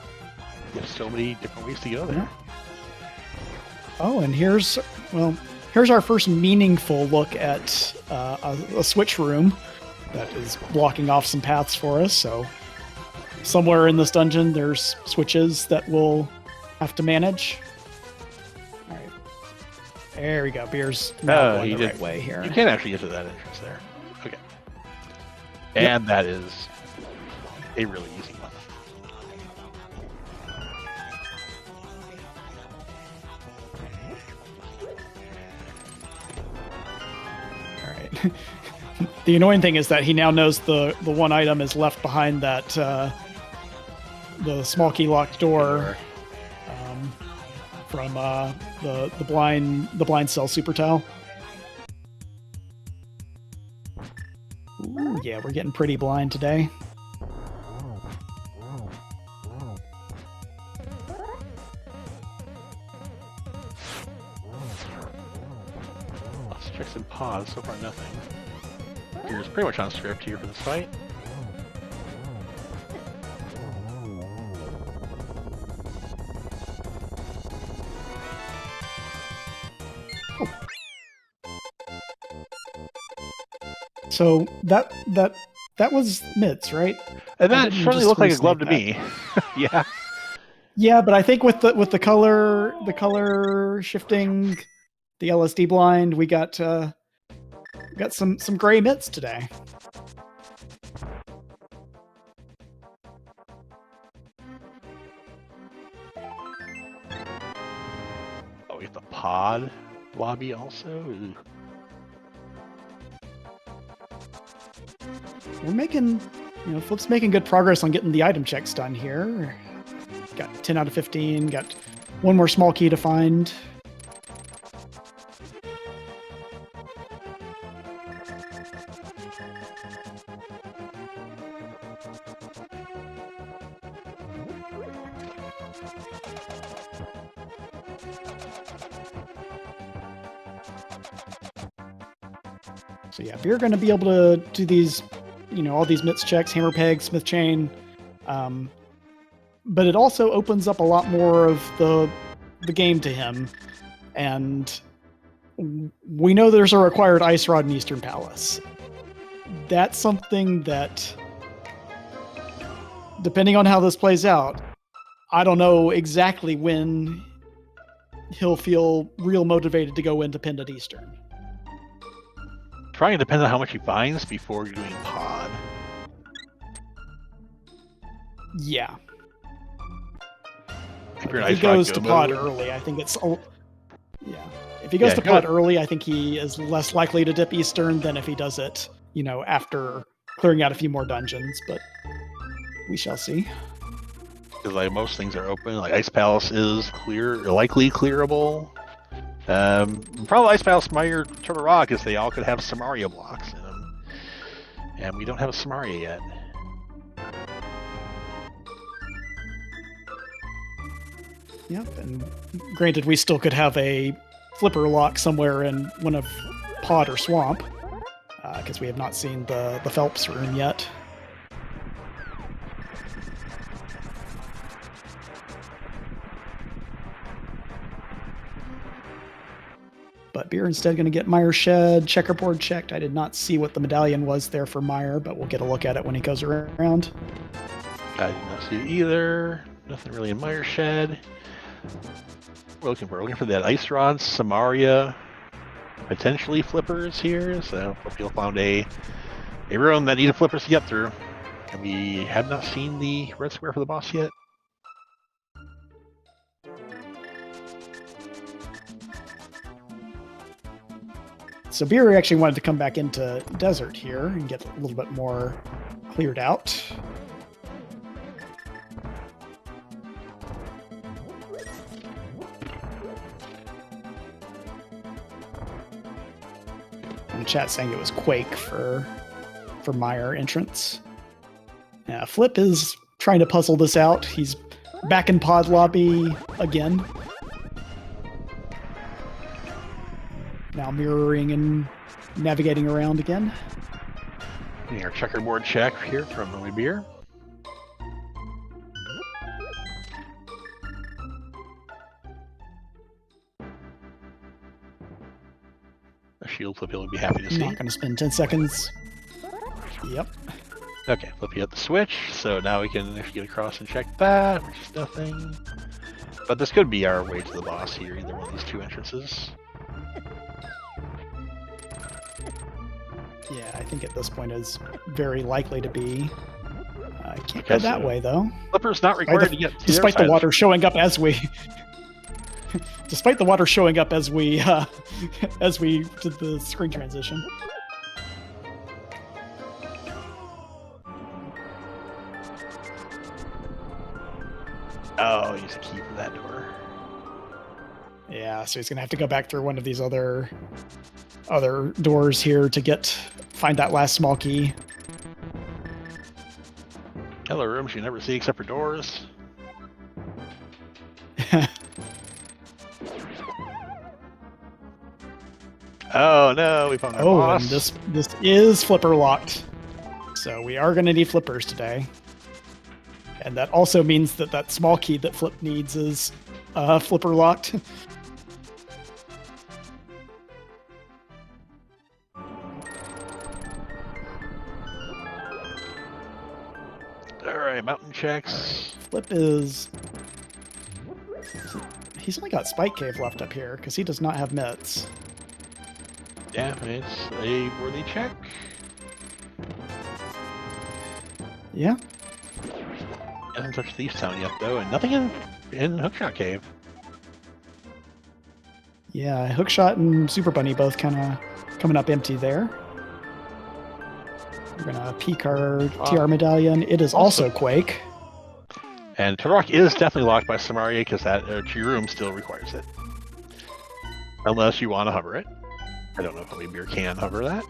You have so many different ways to go there. Oh, and here's our first meaningful look at a switch room that is blocking off some paths for us. So somewhere in this dungeon, there's switches that we'll have to manage. All right, there we go. Beer's now going the right way here. You can actually get to that entrance there. Okay, and that is a really easy one. The annoying thing is that he now knows the one item is left behind that the small key locked door. from the blind cell super tile. Ooh, yeah, we're getting pretty blind today. Let's check some pods. So far, nothing. Gear's pretty much on script here for this fight. So that was mids, right? And that certainly looked like a glove to me. Yeah. Yeah, but I think with the color shifting, the LSD blind, we got some gray mitts today. Oh, we have the pod lobby also. Ooh. We're making, Flip's making good progress on getting the item checks done here. Got 10 out of 15, got one more small key to find. So yeah, we're going to be able to do these, all these mitts checks, hammer peg, smith chain, but it also opens up a lot more of the game to him, and we know there's a required ice rod in Eastern Palace. That's something that, depending on how this plays out, I don't know exactly when he'll feel real motivated to go into Pendant Eastern. Trying depends on how much he finds before you're doing pod. Yeah. If he goes to pod early, I think it's... Yeah. If he goes to pod early, I think he is less likely to dip Eastern than if he does it, after clearing out a few more dungeons, but we shall see. Because like most things are open, like Ice Palace is likely clearable. Probably Ice Palace, Meyer, Turtle Rock is they all could have Samaria blocks in them. And we don't have a Samaria yet. Yep, and granted, we still could have a Flipper lock somewhere in one of Pod or Swamp, because we have not seen the Phelps room yet. But Beer instead going to get Meyer Shed, checkerboard checked. I did not see what the medallion was there for Meyer, but we'll get a look at it when he goes around. I did not see it either. Nothing really in Meyer Shed. We're looking for that Ice Rod, Samaria, potentially Flippers here. So hope you'll find a room that needed Flippers to get through. And we have not seen the red square for the boss yet. So Beer actually wanted to come back into Desert here and get a little bit more cleared out. And chat saying it was Quake for Meyer entrance. Flip is trying to puzzle this out. He's back in pod lobby again. Now mirroring and navigating around again. Getting our checkerboard check here from Louis Beer. A shield Flippy will be happy to see. Not going to spend 10 seconds. Yep. Okay, Flippy hit the switch, so now we can get across and check that, which is nothing. But this could be our way to the boss here, either one of these two entrances. Yeah, I think at this point is very likely to be. I can't go that way though. Flipper's not required to get. Despite the water showing up as we, despite the water showing up as we did the screen transition. Oh, use a key for that door. Yeah, so he's gonna have to go back through one of these other doors here to find that last small key. Hello, rooms you never see except for doors. Oh no, we found our boss. And this is flipper locked, so we are gonna need flippers today. And that also means that small key that Flip needs is flipper locked. Alright, mountain checks. Flip is... He's only got Spike Cave left up here, because he does not have mitts. Yeah, it's a worthy check. Yeah. Hasn't touched Thieves Town yet, though, and nothing in Hookshot Cave. Yeah, Hookshot and Super Bunny both kind of coming up empty there. We're gonna peek our TR medallion. It is also Quake. And Turok is definitely locked by Samaria because that room still requires it. Unless you want to hover it. I don't know if maybe you can hover that.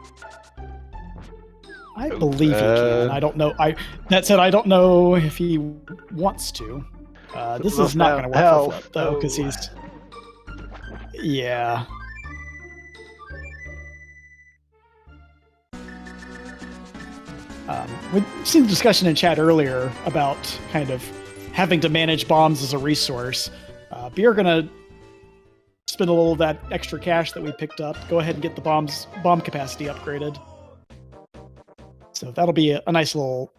I believe he can. I don't know. That said, I don't know if he wants to. This is not going to work for Flip, though, because he's... Yeah. We've seen the discussion in chat earlier about kind of having to manage bombs as a resource. We are going to spend a little of that extra cash that we picked up. Go ahead and get the bomb capacity upgraded. So that'll be a nice little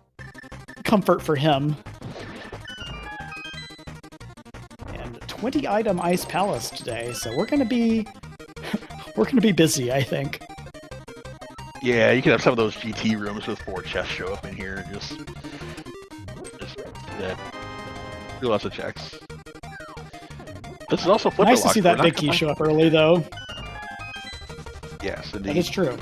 comfort for him. And 20 item Ice Palace today, so we're going to be busy, I think. Yeah, you can have some of those GT rooms with 4 chests show up in here. Just do lots of checks. This is also flipper nice to see that big key show up early, though. Yes, indeed. That is true.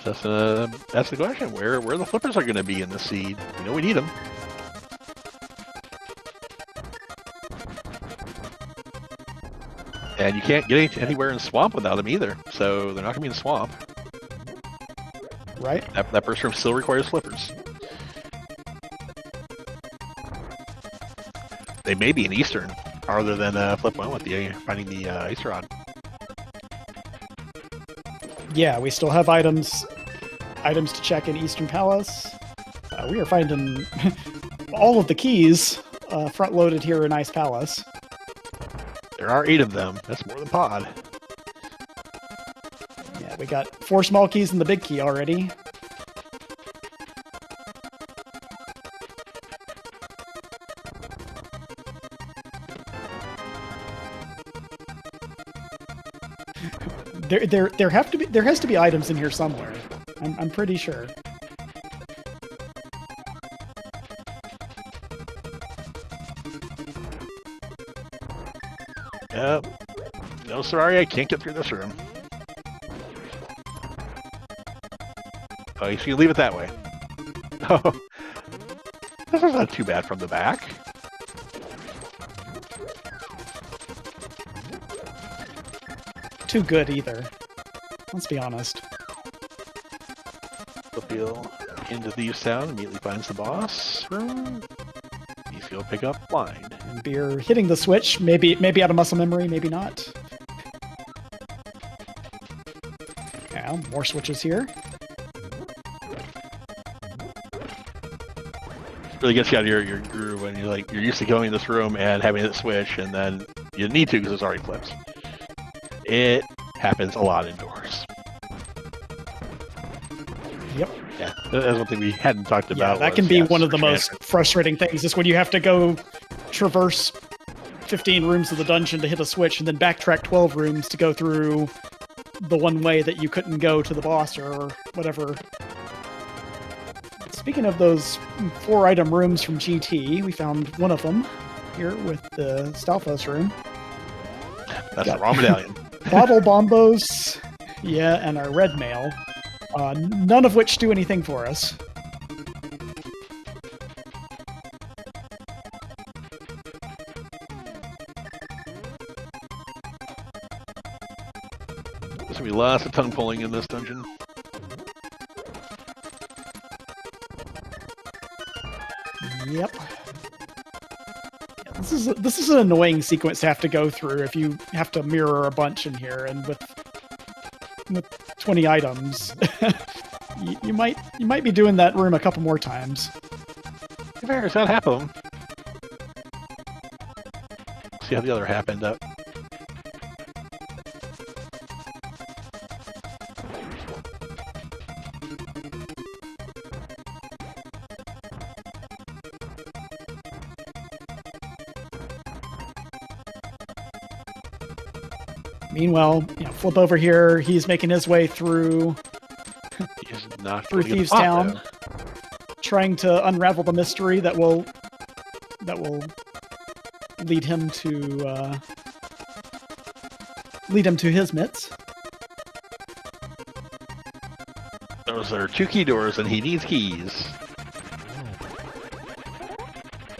That's the question. Where the flippers are going to be in the seed? We know we need them. And you can't get anywhere in Swamp without them either, so they're not going to be in Swamp. Right. That first room still requires flippers. They may be in Eastern, other than Flip went with finding the Ice Rod. Yeah, we still have items to check in Eastern Palace. We are finding all of the keys front-loaded here in Ice Palace. There are 8 of them. That's more than Pod. Yeah, we got 4 small keys and the big key already. There has to be items in here somewhere. I'm pretty sure. Yep. No, sorry, I can't get through this room. Oh, so you leave it that way. Oh, this is not too bad from the back. Too good either. Let's be honest. Appeal into Thieves Town, immediately finds the boss room. You feel pick up blind. And Beer hitting the switch, maybe out of muscle memory, maybe not. Yeah, more switches here. Really gets you out of your groove when you're used to going in this room and having it switch, and then you need to because it's already flipped. It happens a lot indoors. Yep. Yeah, that's one thing we hadn't talked about. Yeah, that can be one of the most frustrating things, is when you have to go traverse 15 rooms of the dungeon to hit a switch and then backtrack 12 rooms to go through the one way that you couldn't go to the boss or whatever. Speaking of those 4-item rooms from GT, we found one of them here with the Stalfos room. That's the wrong medallion. Bottle bombos, yeah, and our red mail. None of which do anything for us. lots of tongue pulling in this dungeon. Yep. Yeah, this is an annoying sequence to have to go through if you have to mirror a bunch in here, and with 20 items, you might be doing that room a couple more times. There's not half of them. See how the other half end up. Meanwhile, Flip over here. He's making his way through Thieves Town, trying to unravel the mystery that will lead him to his mitts. Those are 2 key doors, and he needs keys.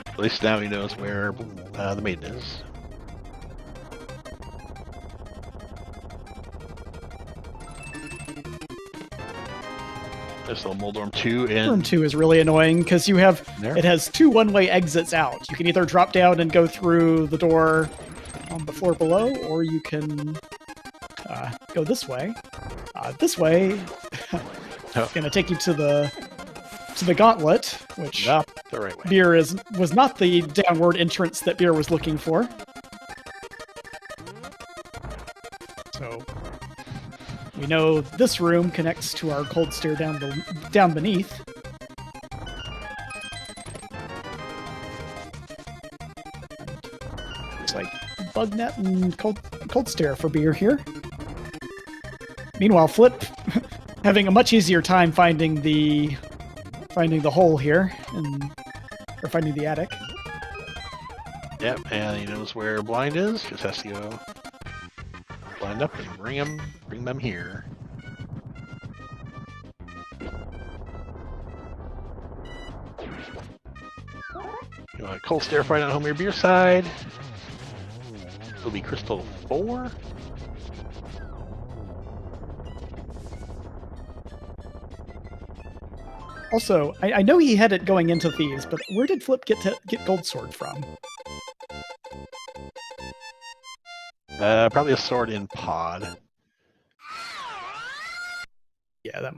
At least now he knows where the maiden is. There's a Moldorm 2 and Room 2 is really annoying because it has 2 one-way exits out. You can either drop down and go through the door on the floor below, or you can go this way. This way is going to take you to the gauntlet, which not the right way. Beer was not the downward entrance that Beer was looking for. So we know this room connects to our cold stair down beneath. Looks like bug net and cold stair for Beer here. Meanwhile, Flip having a much easier time finding the hole here, or finding the attic. Yep, and he knows where blind is. Just has to go blind up and bring them here. You want a cold stair fight on Homer Beer side. It'll be Crystal 4. Also, I know he had it going into Thieves, but where did Flip get Gold Sword from? Probably a sword in pod. Yeah, that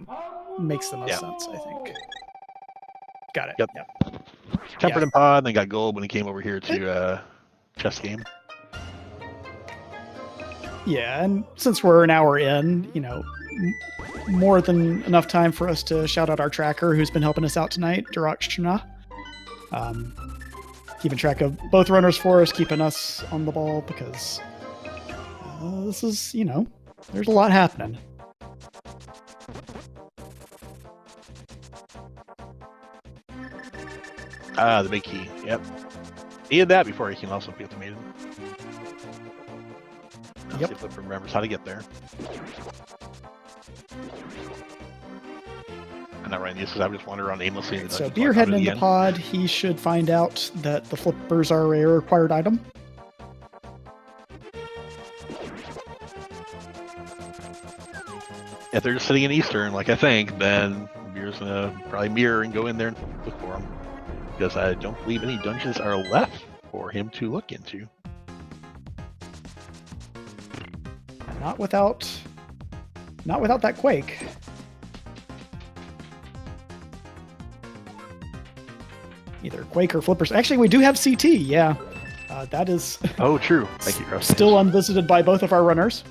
makes the most sense, I think. Got it. Yep. Tempered in pod, and then got gold when he came over here to chess game. Yeah, and since we're an hour in, more than enough time for us to shout out our tracker who's been helping us out tonight, Durakshna. Keeping track of both runners for us, keeping us on the ball, because this is, there's a lot happening. The big key. Yep. He had that before he can also be with the maiden. Let's see if Flip remembers how to get there. I'm not writing these because I would just wander around aimlessly. So Beer heading into pod, he should find out that the flippers are a required item. If they're just sitting in Eastern, like I think, then Beer's gonna probably mirror and go in there and look for them. Because I don't believe any dungeons are left for him to look into. Not without that Quake. Either Quake or Flippers. Actually, we do have CT. Yeah, that is. Oh, true. Thank you, Russ. Still unvisited by both of our runners.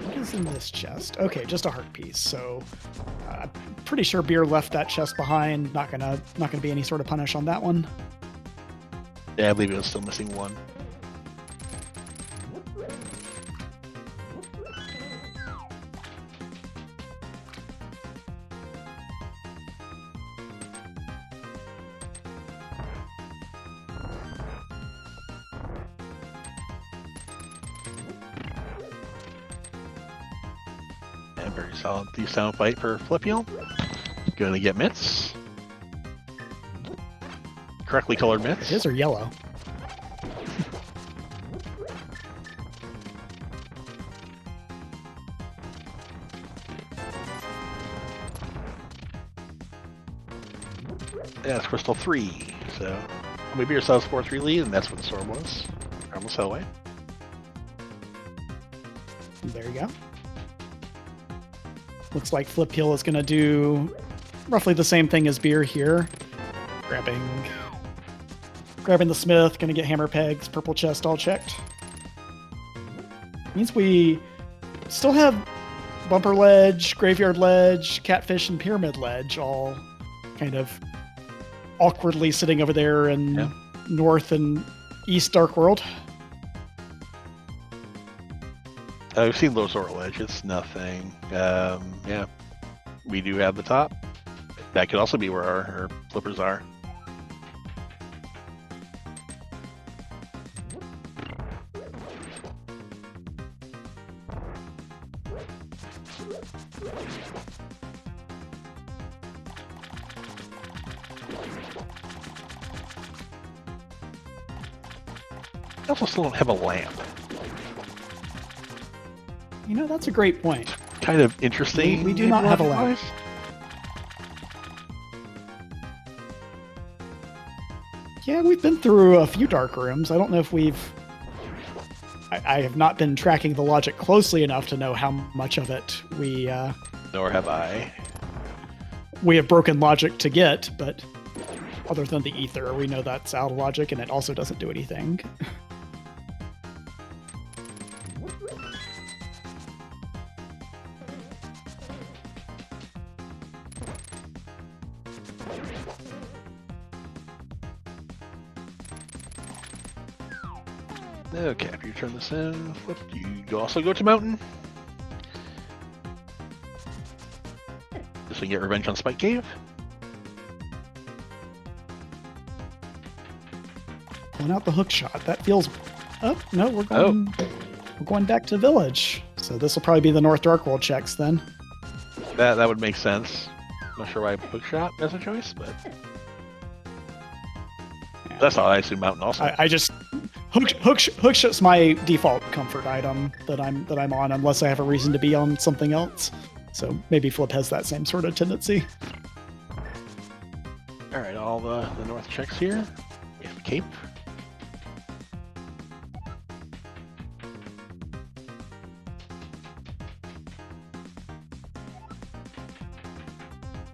What is in this chest? Okay, just a heart piece. So, pretty sure Beer left that chest behind. Not gonna be any sort of punish on that one. Yeah, I believe it was still missing one. And very solid sound fight for Flipiel. Gonna get mitts. Correctly colored mitts. His are yellow. Yeah, it's Crystal 3. So maybe yourselves 4-3 lead, and that's what the storm was. Almost hell away. There you go. Looks like Flipiel is going to do roughly the same thing as Beer here. Grabbing the smith, going to get hammer pegs, purple chest all checked. Means we still have bumper ledge, graveyard ledge, catfish, and pyramid ledge all kind of awkwardly sitting over there in north and east Dark World. I've seen low Zora ledge. It's nothing. Yeah, we do have the top. That could also be where our flippers are. I also still don't have a lamp. You know, that's a great point. Kind of interesting. We do not have a lamp. Yeah, we've been through a few dark rooms. I don't know if I have not been tracking the logic closely enough to know how much of it we... Nor have I. We have broken logic to get, but other than the ether, we know that's out of logic and it also doesn't do anything. Okay, after you turn this in, you also go to mountain. Just to get revenge on Spike Cave. Pulling out the hook shot. That feels... Oh, no, we're going back to village. So this will probably be the North Dark World checks then. That would make sense. Not sure why hook shot as a choice, but... Yeah. That's all I assume mountain also. I just... Hook shot's my default comfort item that I'm on, unless I have a reason to be on something else. So maybe Flip has that same sort of tendency. All right, all the north checks here. We have Cape.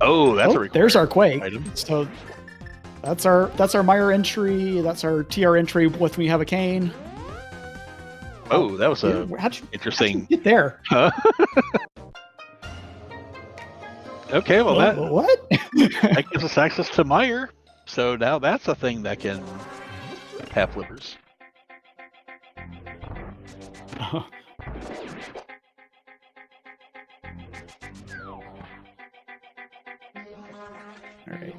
Oh, that's a required there's our Quake. Item. So that's our Meyer entry. That's our TR entry with We Have a Cane. Oh, that was interesting. How'd you get there? Huh? Okay, well what? that gives us access to Meyer. So now that's a thing that can have flippers. All right.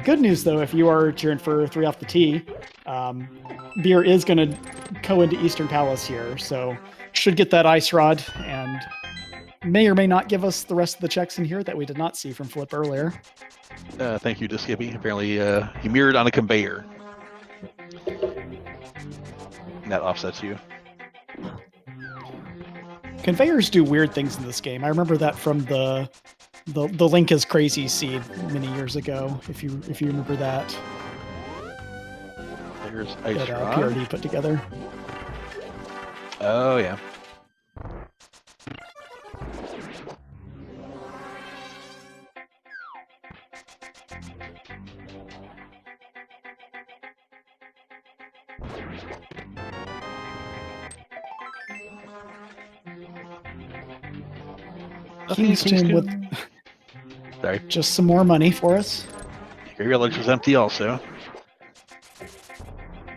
Good news, though, if you are cheering for 3 off the tee, Beer is going to go into Eastern Palace here, so should get that ice rod and may or may not give us the rest of the checks in here that we did not see from Flip earlier. Thank you to Skippy. Apparently, he mirrored on a conveyor. And that offsets you. Conveyors do weird things in this game. I remember that from the Link is Crazy seed many years ago, if you remember that. There's ice that rod. PRD put together. Oh yeah. Kingston with Sorry. Just some more money for us. Graveyard ledge was empty also.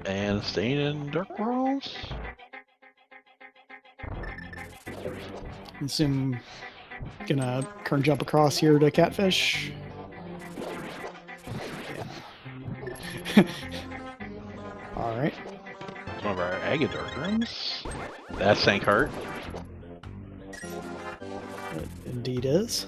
And staying in Dark Worlds. I assume gonna turn jump across here to Catfish. Yeah. All right. It's one of our Agate Dark rooms. That's Sankheart. It indeed is.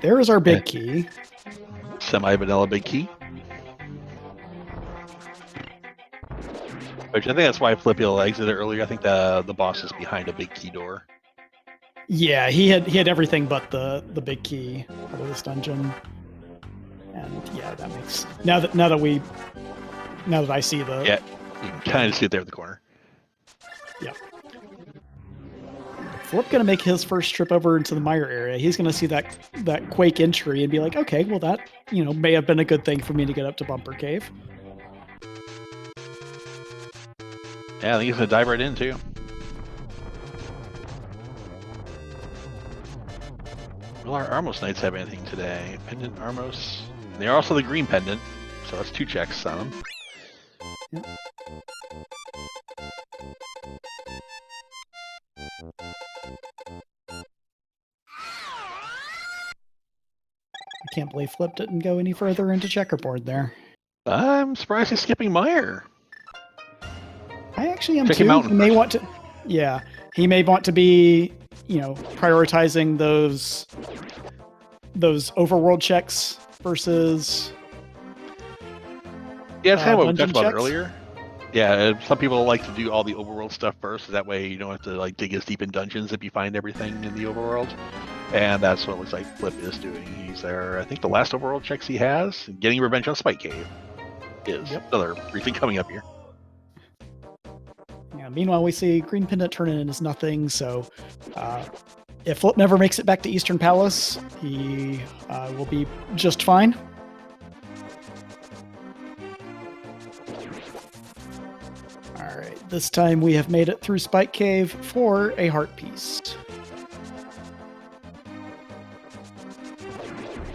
There is our big key. Semi-vanilla big key. Which I think that's why Flippy exited earlier. I think the boss is behind a big key door. Yeah, he had everything but the big key out of this dungeon. And yeah, that makes now that I see the Yeah, you can kind of see it there in the corner. Yeah. Flip gonna make his first trip over into the mire area. He's gonna see that quake entry and be like, okay, well that may have been a good thing for me to get up to Bumper Cave. Yeah, I think he's gonna dive right in too. Will our Armos Knights have anything today? Pendant Armos. And they're also the green pendant, so that's 2 checks on them. Yep. I can't believe Flip didn't go any further into checkerboard there. I'm surprised he's skipping Mire. I actually am Checking too. Mountain He may first. want to, yeah, he may want to be, prioritizing those overworld checks versus. Yeah, it's kind of what we dungeon talked about checks? earlier. Yeah, some people like to do all the overworld stuff first, so that way you don't have to like dig as deep in dungeons if you find everything in the overworld. And that's what it looks like Flip is doing. He's there. I think the last overworld checks he has, getting revenge on Spike Cave, is another briefing coming up here. Yeah. Meanwhile, we see Green Pendant turn in as nothing. So, if Flip never makes it back to Eastern Palace, he will be just fine. All right. This time we have made it through Spike Cave for a heart piece.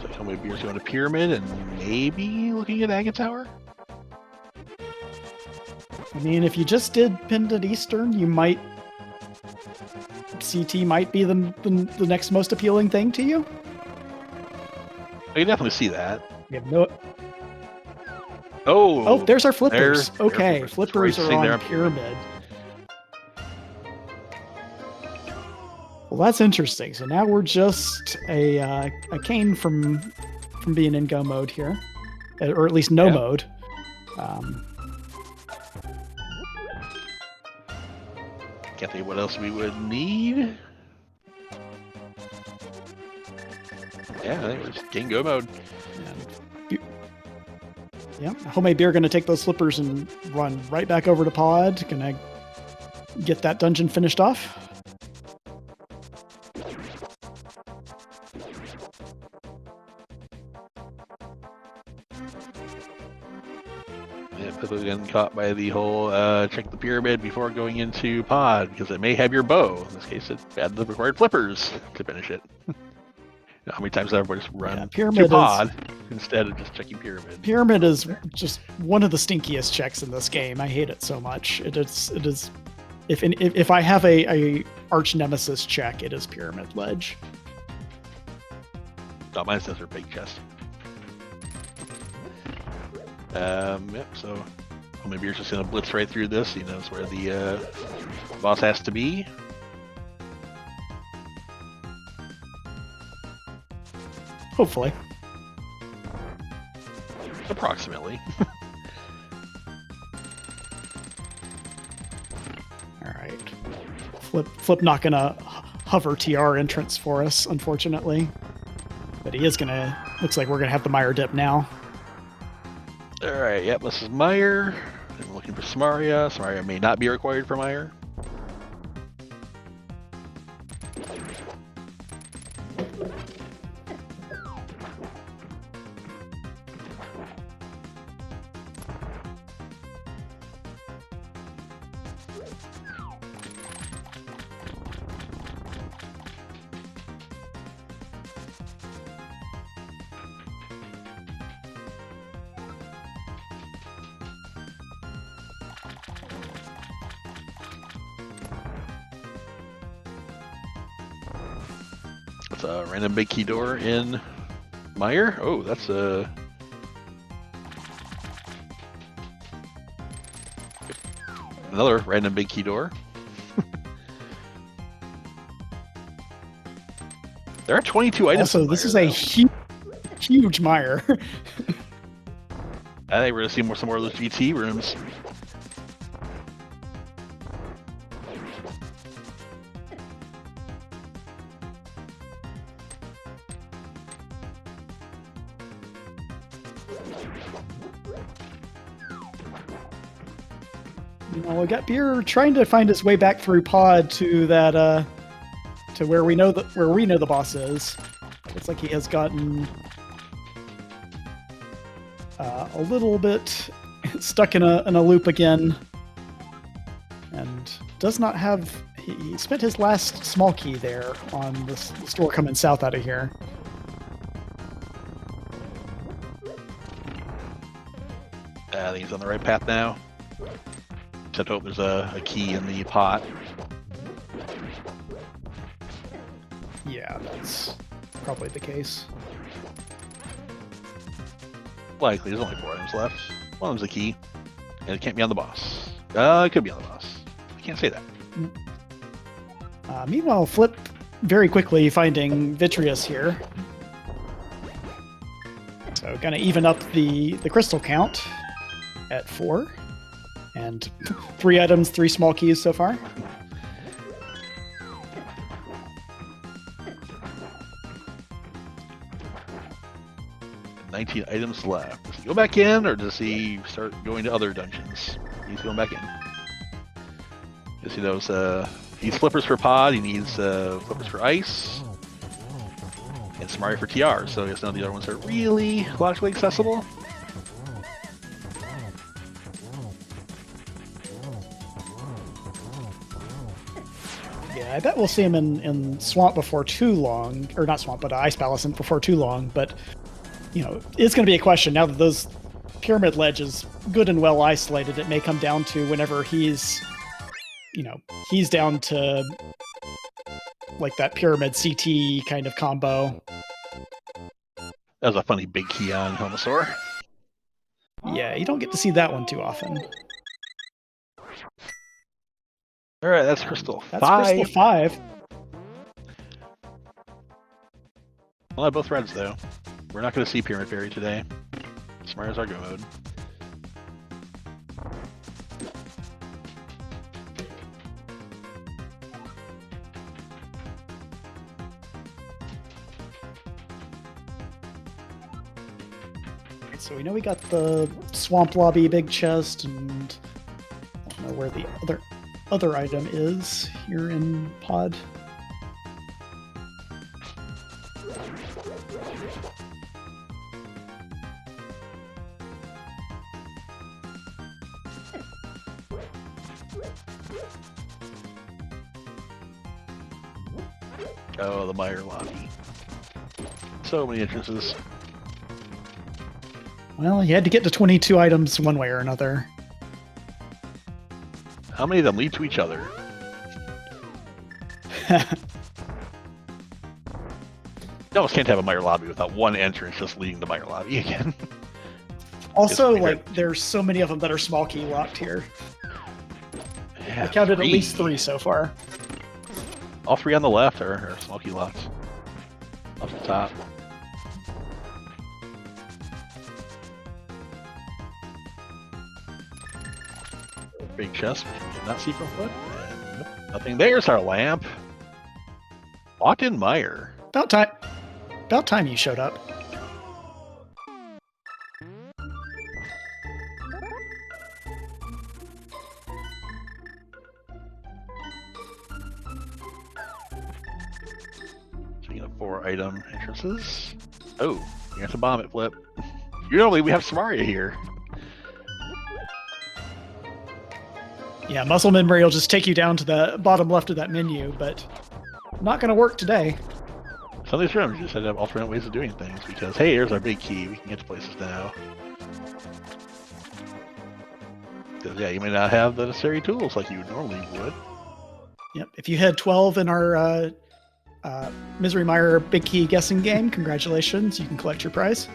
So tell me, Beer's going to Pyramid and maybe looking at Agate Tower. I mean, if you just did Pendant Eastern, you might. CT might be the next most appealing thing to you. I can definitely see that. We have no. Oh, there's our flippers. Okay, flippers flippers are on Pyramid. Well, that's interesting. So now we're just a cane from being in go mode here, or at least no mode. Can't think of what else we would need. Yeah, I think we're just getting go mode. Yeah, Homemade Beer going to take those flippers and run right back over to Pod. Gonna get that dungeon finished off. Yeah, people getting caught by the whole check the pyramid before going into Pod because it may have your bow. In this case, it had the required flippers to finish it. How many times have everybody just run to Pod instead of just checking Pyramid? Pyramid is just one of the stinkiest checks in this game. I hate it so much. It is. If I have a arch nemesis check, it is Pyramid Ledge. Not mine says her big chest. Yep. So maybe you're just gonna blitz right through this. He knows where the boss has to be. Hopefully. Approximately. All right. Flip not gonna hover TR entrance for us, unfortunately. But he is gonna. Looks like we're gonna have the Meyer dip now. All right. Yep. This is Meyer. I'm looking for Samaria. Samaria may not be required for Meyer. That's a random big key door in Meyer. Oh, that's a... another random big key door. There are 22 items. Also, this is a huge Meyer. I think we're gonna see some more of those GT rooms. You know, we got Beer trying to find his way back through pod to that to where we know the boss is. Looks like he has gotten a little bit stuck in a loop again, and does not have. He spent his last small key there on the store coming south out of here. I think he's on the right path now. Except hope there's a key in the pot. Yeah, that's probably the case. Likely, there's only 4 items left. One of them's a key, and it can't be on the boss. It could be on the boss. I can't say that. Meanwhile, Flip very quickly finding Vitreous here. So gonna even up the crystal count at 4. And 3 items, 3 small keys so far. $19 items left. Does he go back in, or does he start going to other dungeons? He's going back in. Guess he knows, he needs flippers for pod, he needs flippers for ice, and Samaria for TR, so I guess none of the other ones are really logically accessible. Yeah, I bet we'll see him in Swamp before too long. Or not Swamp, but Ice Palace before too long. But, you know, it's going to be a question. Now that those pyramid ledge is good and well isolated, it may come down to whenever he's, you know, he's down to like that pyramid CT kind of combo. That was a funny big key on Helmosaur. Yeah, you don't get to see that one too often. Alright, that's Crystal 5. That's Crystal 5. Well, both reds, though. We're not going to see Pyramid Fairy today. Samaria's our go mode. So we know we got the Swamp Lobby big chest, and I don't know where the other item is here in pod. Oh, the Meyer lobby. So many entrances. Well, you had to get to 22 items one way or another. How many of them lead to each other? You almost can't have a Meyer lobby without one entrance just leading to Meyer lobby again. Also, like, there's so many of them that are small key locked here. Yeah, I counted 3. at least 3 so far. All 3 on the left are small key locked. Up the top. Big chest, which we did not see from foot. And nope, nothing. There's our lamp. Locked in Meyer. About time. About time you showed up. Speaking of 4-item entrances. Oh, you have to bomb it, Flip. Usually we have Samaria here. Yeah, muscle memory will just take you down to the bottom left of that menu, but not going to work today. Some of these rooms just have alternate ways of doing things because, hey, here's our big key. We can get to places now. Because, yeah, you may not have the necessary tools like you normally would. Yep. If you had 12 in our Misery Mire Big Key guessing game, congratulations. You can collect your prize.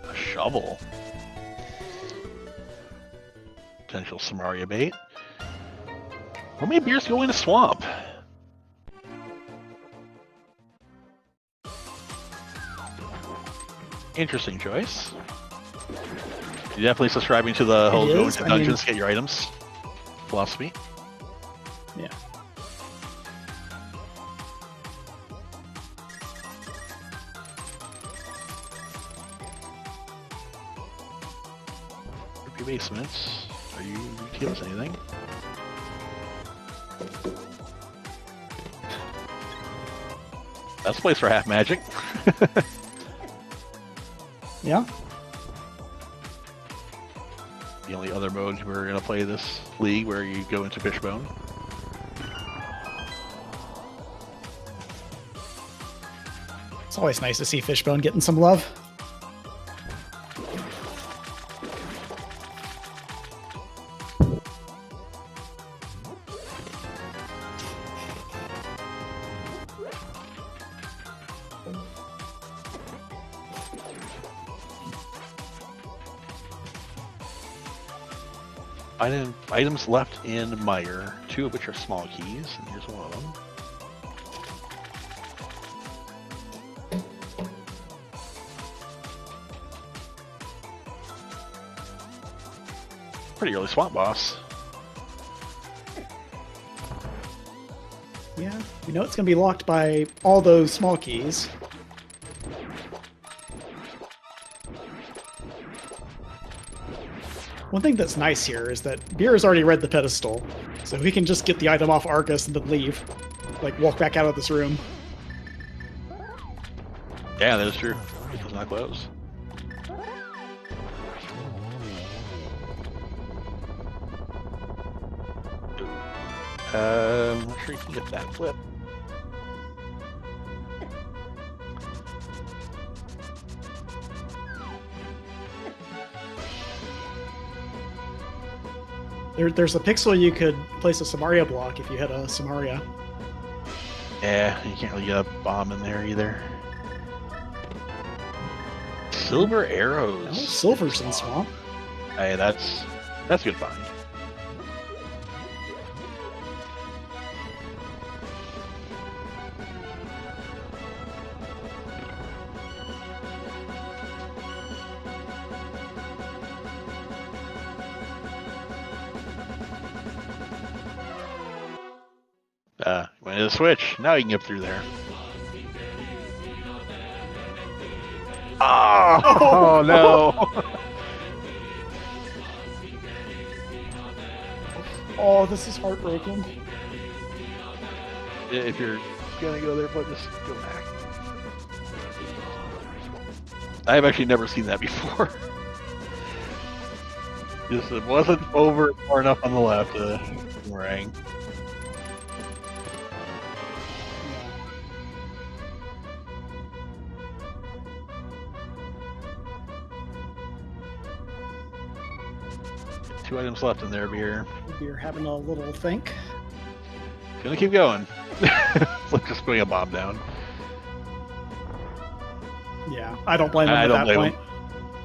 A shovel. Potential Samaria bait. Or maybe beers go in a swamp. Interesting choice. You're definitely subscribing to the whole go into dungeons, get your items philosophy. Yeah. Your basements. Are you give us anything? That's a place for half magic. Yeah. The only other mode we're gonna play this league where you go into Fishbone. It's always nice to see Fishbone getting some love. Items left in Mire, 2 of which are small keys, and here's one of them. Pretty early swamp boss. Yeah, we know it's going to be locked by all those small keys. One thing that's nice here is that Beer has already read the pedestal, so he can just get the item off Argus and then leave. Like, walk back out of this room. Yeah, that is true. It does not close. I'm not sure you can get that flip. There's a pixel you could place a Samaria block if you had a Samaria. Yeah, you can't really get a bomb in there either. Silver arrows. No, silver's in swamp. Hey, that's a good find. When it switch, now you can get through there. Oh no! Oh, this is heartbreaking. If you're gonna go there, but just go back. I've actually never seen that before. Just it wasn't over far enough on the left. Boomerang. Two items left in there, Beer. Beer having a little think. Gonna keep going. It's like just putting a bomb down. Yeah, I don't blame him at that point.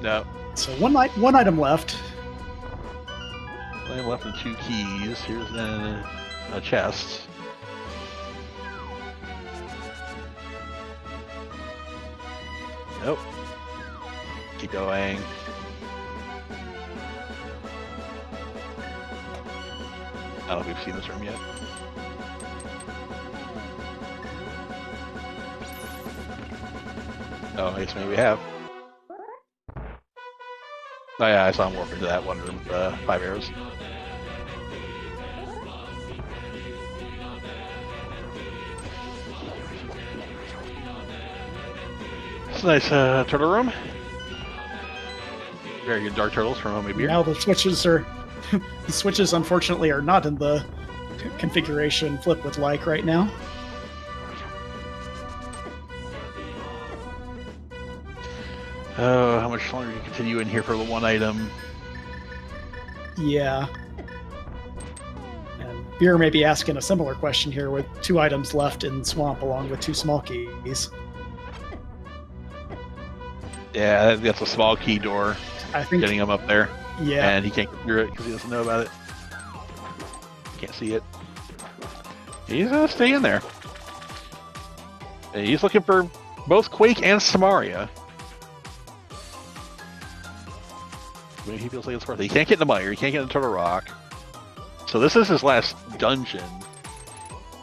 No. So one item left. One item left and 2 keys. Here's a chest. Nope. Keep going. I don't know if we've seen this room yet. Oh, I guess maybe we have. Oh yeah, I saw him warp into that one room with 5 arrows. It's a nice turtle room. Very good dark turtles from Homemade Beer. Now the switches are... the switches, unfortunately, are not in the configuration Flip would like right now. Oh, how much longer do you continue in here for the one item? Yeah. And Beer may be asking a similar question here with 2 items left in Swamp along with 2 small keys. Yeah, that's a small key door. I think Getting him up there. Yeah. And he can't get through it because he doesn't know about it. Can't see it. He's gonna stay in there. And he's looking for both Quake and Samaria. When he feels like it's worth it. He can't get in the mire. He can't get in Turtle Rock. So this is his last dungeon.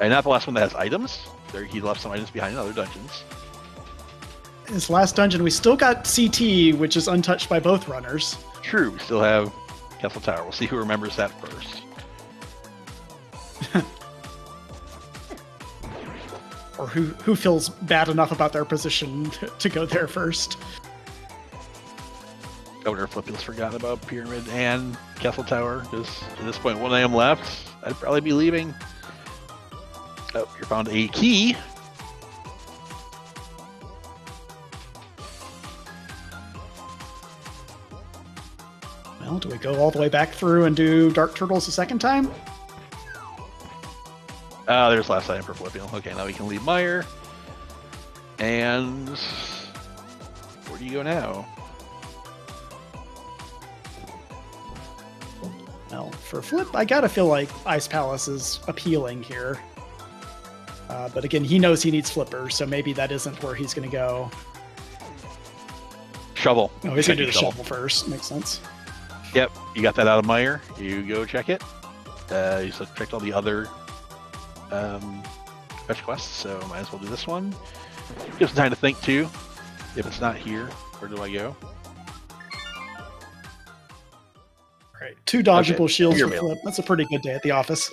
And not the last one that has items. He left some items behind in other dungeons. His last dungeon, we still got CT, which is untouched by both runners. True, we still have Castle Tower. We'll see who remembers that first. Or who feels bad enough about their position to go there first. I wonder if Flippiel's forgotten about Pyramid and Castle Tower, because at this point, 1 AM left. I'd probably be leaving. Oh, you found a key. Well, do we go all the way back through and do Dark Turtles a second time? There's last item for Flippiel. Okay, now we can leave Mire. And where do you go now? Well, for Flip, I gotta feel like Ice Palace is appealing here. But again, he knows he needs flippers, so maybe that isn't where he's gonna go. Shovel. Oh, he's gonna do the shovel first. Makes sense. Yep, you got that out of Mire. You go check it. You checked all the other fetch quests, so might as well do this one. Give some time to think too. If it's not here, where do I go? Right, 2 dodgeable Okay. shields Beer for bailing. Flip. That's a pretty good day at the office.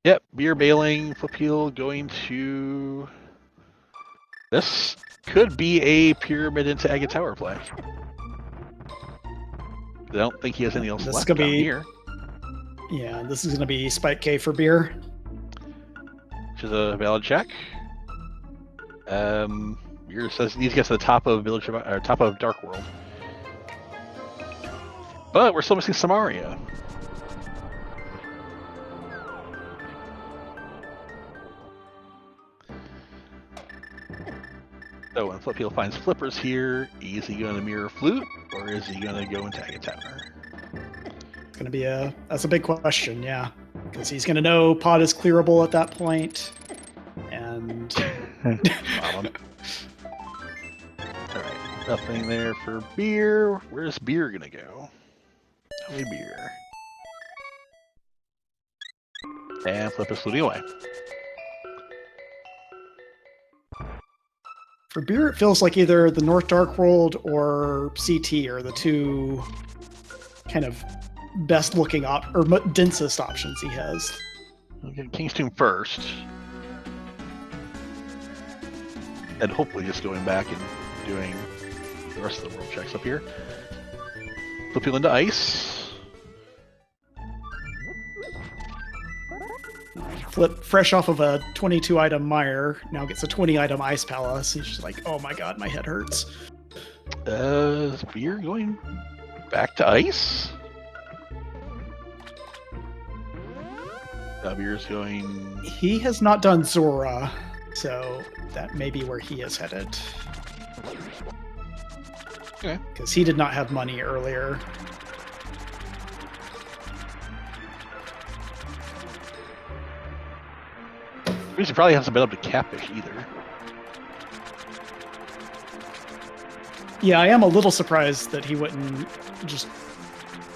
Yep, beer bailing, Flippiel going to... This could be a Pyramid into Agate Tower play. I don't think he has anything else This is left gonna down be- here. Yeah, this is gonna be Spike K for Beer. Which is a valid check. Beer says he needs to get to the top of top of Dark World. But we're still missing Samaria. So when Flippiel finds flippers here, is he going to mirror Flute, or is he going to go into Agate Tower? It's gonna be that's a big question, yeah. Because he's gonna know Pod is clearable at that point. And Alright, nothing there for Beer. Where's Beer going to go? Hey, Beer. And Flip is fluting away. for Beer, it feels like either the North Dark World or CT are the 2 kind of best looking or densest options he has. We'll get King's Tomb first. And hopefully just going back and doing the rest of the world checks up here. Flippiel into Ice. Flip, fresh off of a 22 item Mire, now gets a 20 item Ice Palace. He's just like, oh my god, my head hurts. Is Beer going back to Ice? Beer's going... He has not done Zora, so that may be where he is headed. Okay. Because he did not have money earlier. He probably hasn't been up to Catfish either. Yeah, I am a little surprised that he wouldn't just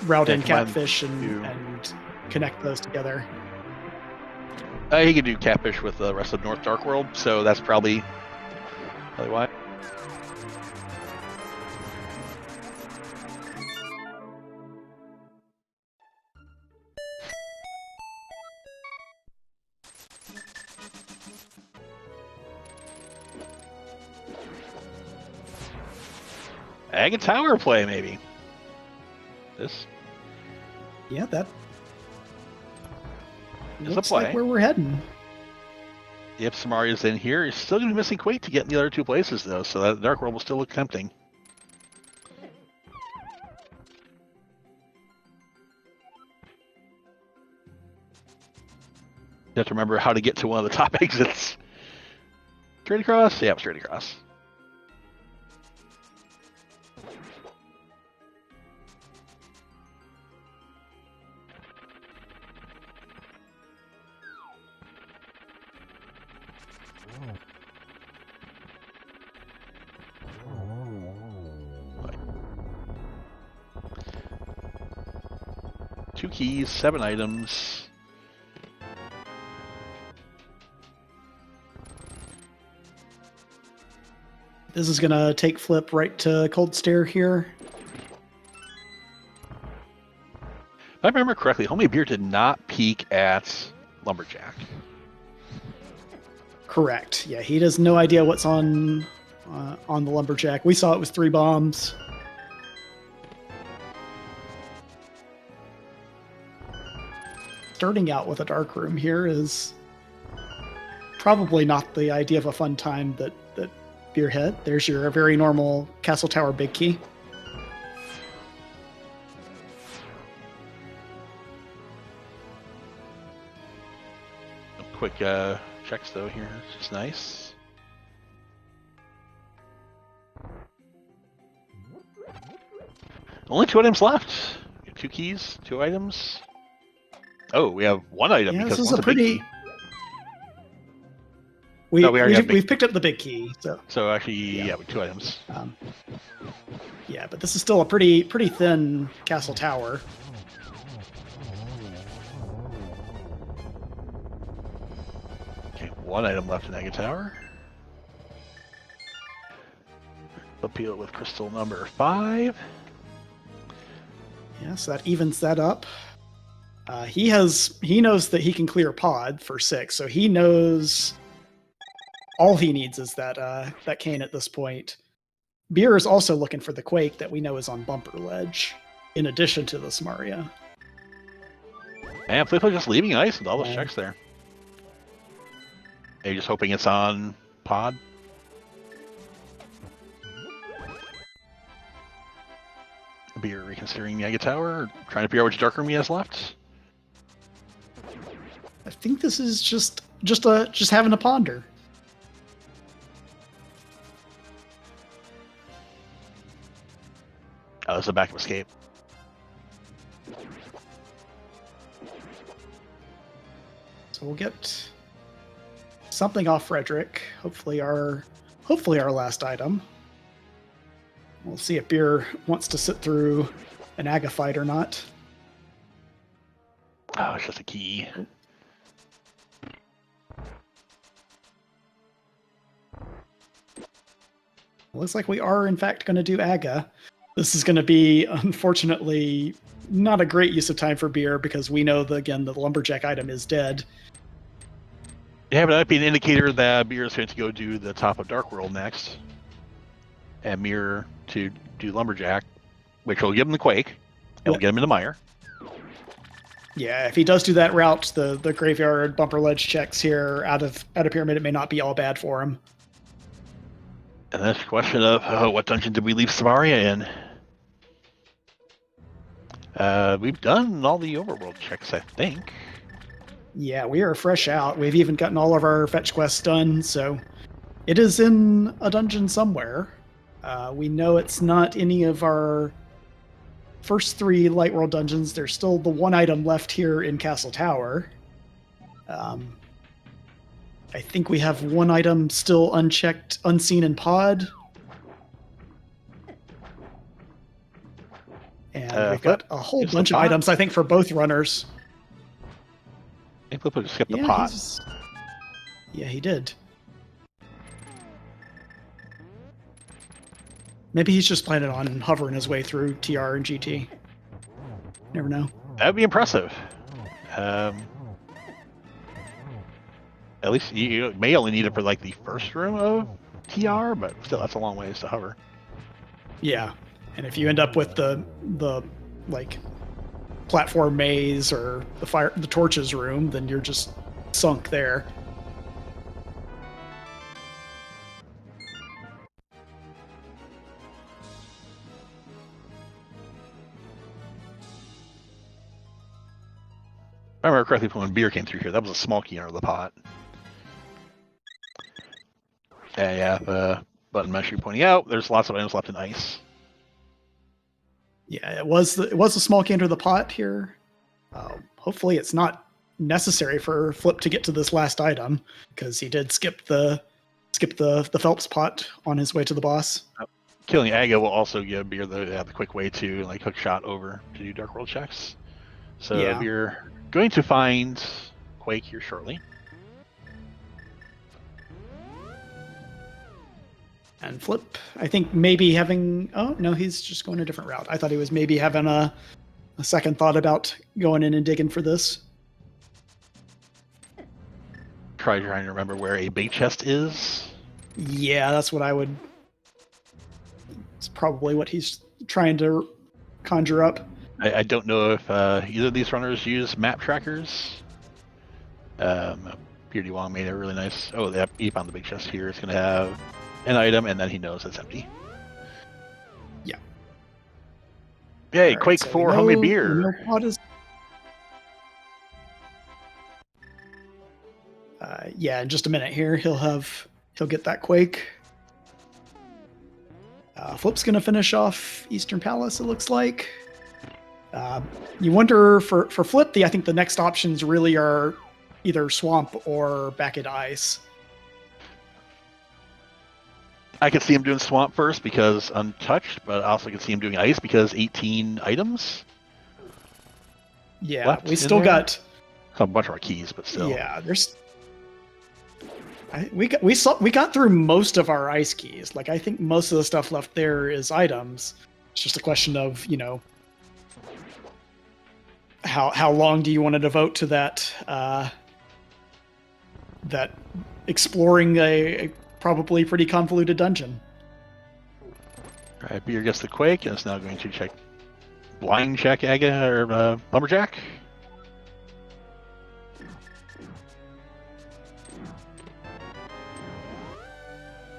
route in combine Catfish two. and connect those together. He could do catfish with the rest of North Dark World, so that's probably why. Agate Tower play, maybe. This? Yeah, that It's looks a play. like where we're heading. If Samaria's in here, he's still going to be missing Quake to get in the other two places, though, so that Dark World will still look tempting. You have to remember how to get to one of the top exits. Straight across? Yeah, straight across. Two keys, 7 items. This is going to take Flip right to Cold Stare here. If I remember correctly, Homemade Beer did not peak at Lumberjack. Correct. Yeah, he has no idea what's on the Lumberjack. We saw it was 3 bombs. Starting out with a dark room here is probably not the idea of a fun time that Beer had. There's your very normal Castle Tower big key. Quick checks though here, it's just nice. Only 2 items left. 2 keys, 2 items. Oh, we have 1 item Yeah, because this is one's a pretty. big key. We've picked up the big key, so actually, yeah, with 2 items. Yeah, but this is still a pretty thin Castle Tower. Okay, 1 item left in Agate Tower. Appeal with crystal number 5. Yeah, so that evens that up. He knows that he can clear pod for 6, so he knows all he needs is that cane at this point. Beer is also looking for the Quake that we know is on Bumper Ledge, in addition to the Samaria. And Flip just leaving ice with all those checks there. Are you just hoping it's on pod? Beer reconsidering the Agate Tower, trying to figure out which dark room he has left. I think this is just having a ponder. Oh, that's a backup escape. So we'll get something off Frederick. Hopefully our last item. We'll see if Beer wants to sit through an Aga fight or not. Oh, it's just a key. Looks like we are in fact going to do Aga. This is going to be, unfortunately, not a great use of time for Beer because we know the Lumberjack item is dead. Yeah, but that'd be an indicator that Beer is going to go do the top of Dark World next. And Mirror to do Lumberjack, which will give him the Quake, and will get him in the mire. Yeah, if he does do that route, the graveyard bumper ledge checks here out of Pyramid, it may not be all bad for him. And that's a question of what dungeon did we leave Samaria in? We've done all the overworld checks, I think. Yeah, we are fresh out. We've even gotten all of our fetch quests done, so it is in a dungeon somewhere. We know it's not any of our first 3 Light World dungeons. There's still the 1 item left here in Castle Tower. I think we have 1 item still unchecked, unseen in pod. And we've got a whole bunch of items, I think, for both runners. Flippo just skipped the Yeah, pot. Yeah, he did. Maybe he's just planning on hovering his way through TR and GT. Never know. That'd be impressive. At least you may only need it for like the first room of TR, but still, that's a long ways to hover. Yeah, and if you end up with the like platform maze or the torches room, then you're just sunk there. If I remember correctly from when beer came through here, that was a small key under the pot. Yeah, the button mesh you're pointing out, there's lots of items left in ice. Yeah, it was a small key under the pot here. Hopefully it's not necessary for Flip to get to this last item, because he did skip the Phelps pot on his way to the boss. Killing Aga will also give beer the quick way to like hook shot over to do Dark World checks. So Yeah. we're going to find Quake here shortly. And Flip, I think maybe having... Oh, no, he's just going a different route. I thought he was maybe having a second thought about going in and digging for this. Trying to remember where a big chest is. Yeah, that's what I would... It's probably what he's trying to conjure up. I don't know if either of these runners use map trackers. Beardy Wong made a really nice... Oh, he found the big chest here. It's going to have an item, and then he knows it's empty. Yeah. Yay, Right, Quake so 4 homemade beer. Yeah, in just a minute here, he'll get that Quake. Flip's gonna finish off Eastern Palace, it looks like. You wonder for Flip, I think the next options really are either Swamp or back into Ice. I could see him doing Swamp first because untouched, but I also could see him doing Ice because 18 items. Yeah, we still got a bunch of our keys, but still. Yeah, there's. We got through most of our ice keys. Like, I think most of the stuff left there is items. It's just a question of, you know, how long do you want to devote to that that exploring a probably pretty convoluted dungeon. All right, Beer gets the Quake, and it's now going to blind check Aga or Lumberjack.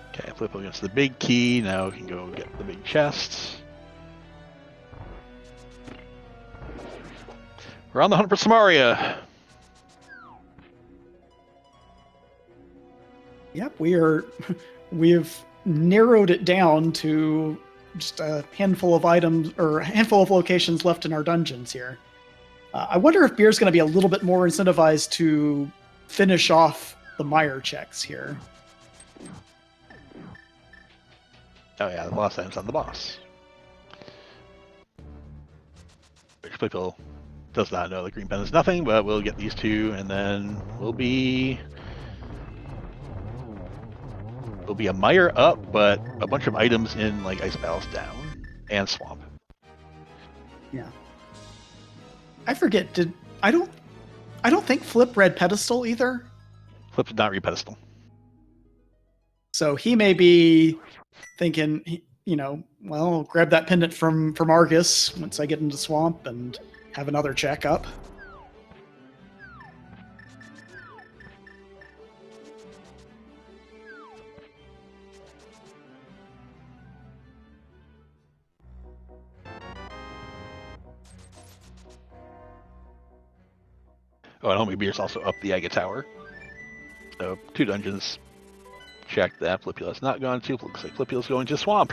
Okay, flip against the big key. Now we can go get the big chest. We're on the hunt for Samaria. Yep, we've narrowed it down to just a handful of items or a handful of locations left in our dungeons here. I wonder if Beer's going to be a little bit more incentivized to finish off the mire checks here. Oh yeah, the boss items on the boss. Which people does not know the green pen is nothing, but we'll get these two, and then we'll be a mire up, but a bunch of items in like Ice Palace down and Swamp. Yeah. I forget. I don't think Flip read Pedestal either. Flip did not read Pedestal. So he may be thinking, you know, well, I'll grab that pendant from Argus once I get into Swamp and have another check up. Oh, and Homie Beer's also up the Aga Tower. So 2 dungeons. Check that. Flipula's not gone to. Looks like Flipula's going to Swamp.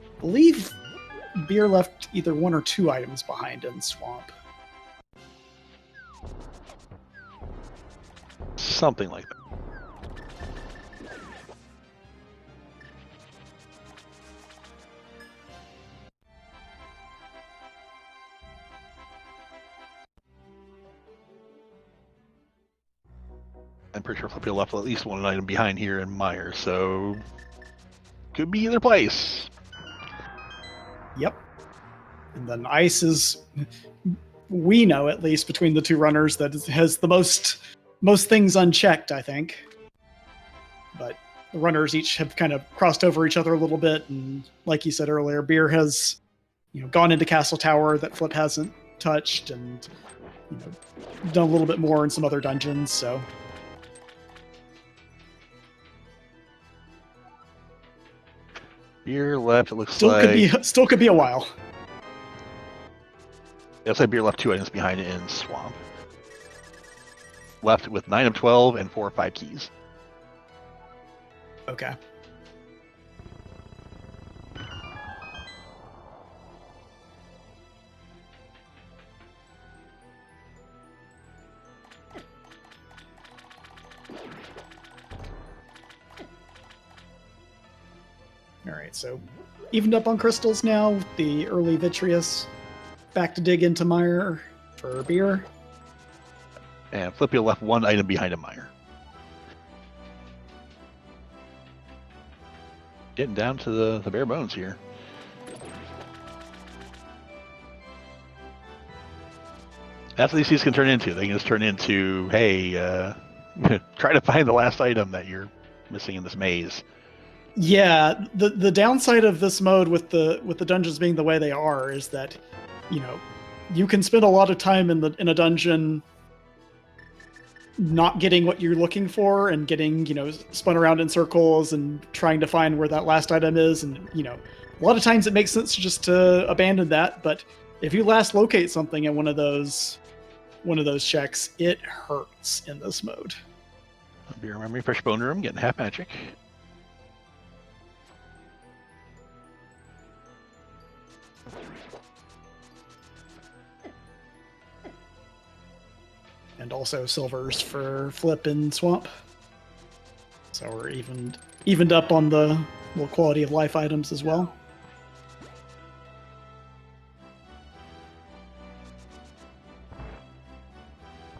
I believe Beer left either 1 or 2 items behind in Swamp. Something like that. I'm pretty sure Flippy left at least one item behind here in Meyer, so could be either place. Yep. And then Ice is, we know at least between the two runners, that has the most things unchecked, I think. But the runners each have kind of crossed over each other a little bit, and like you said earlier, Beer has gone into Castle Tower that Flip hasn't touched, and done a little bit more in some other dungeons. So Beer left. It looks still could be a while. It looks like Beer left 2 items behind it in Swamp. Left with 9 of 12 and 4 of 5 keys. Okay. All right, so evened up on crystals now with the early Vitreous. Back to dig into Meyer for Beer. And Flippy left 1 item behind a Meyer. Getting down to the bare bones here. That's what these things can turn into. They can just turn into, hey, try to find the last item that you're missing in this maze. Yeah, the downside of this mode with the dungeons being the way they are is that, you can spend a lot of time in a dungeon not getting what you're looking for and getting, spun around in circles and trying to find where that last item is. And, a lot of times it makes sense just to abandon that. But if you last locate something in one of those checks, it hurts in this mode. Beer memory, fresh bone room, getting half magic. And also silvers for Flip and Swamp. So we're evened up on the quality of life items as well.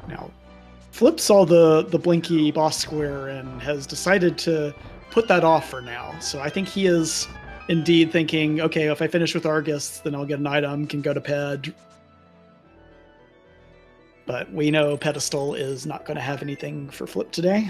Now, Flip saw the Blinky boss square and has decided to put that off for now. So I think he is indeed thinking, okay, if I finish with Argus, then I'll get an item, can go to Ped. But we know Pedestal is not going to have anything for Flip today.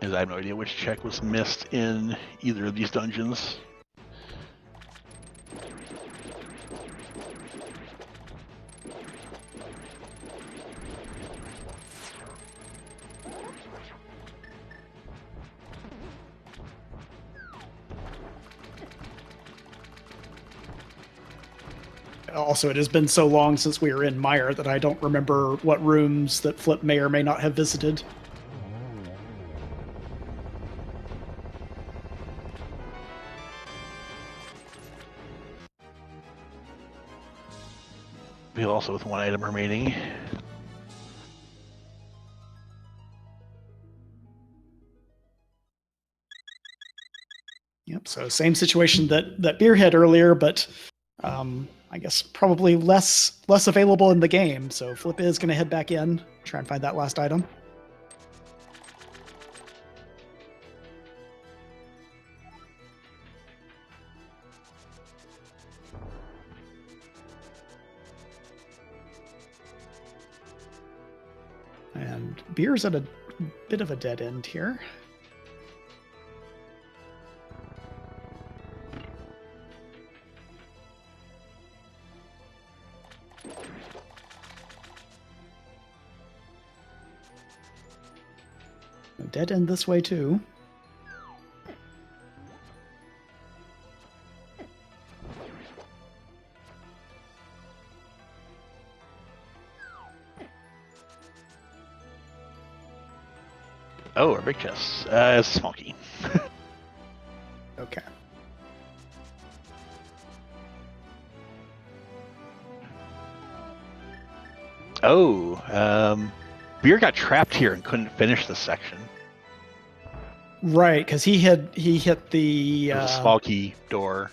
As I have no idea which check was missed in either of these dungeons. Also, it has been so long since we were in Meyer that I don't remember what rooms that Flip may or may not have visited. Be also with 1 item remaining. Yep, so same situation that Beer had earlier, but I guess probably less available in the game. So Flip is going to head back in, try and find that last item. And Beer's at a bit of a dead end here. A dead end this way too. Oh, our big chest. It's smoky. Okay. Oh, Beer got trapped here and couldn't finish this section. Right, because he hit the There was a small key door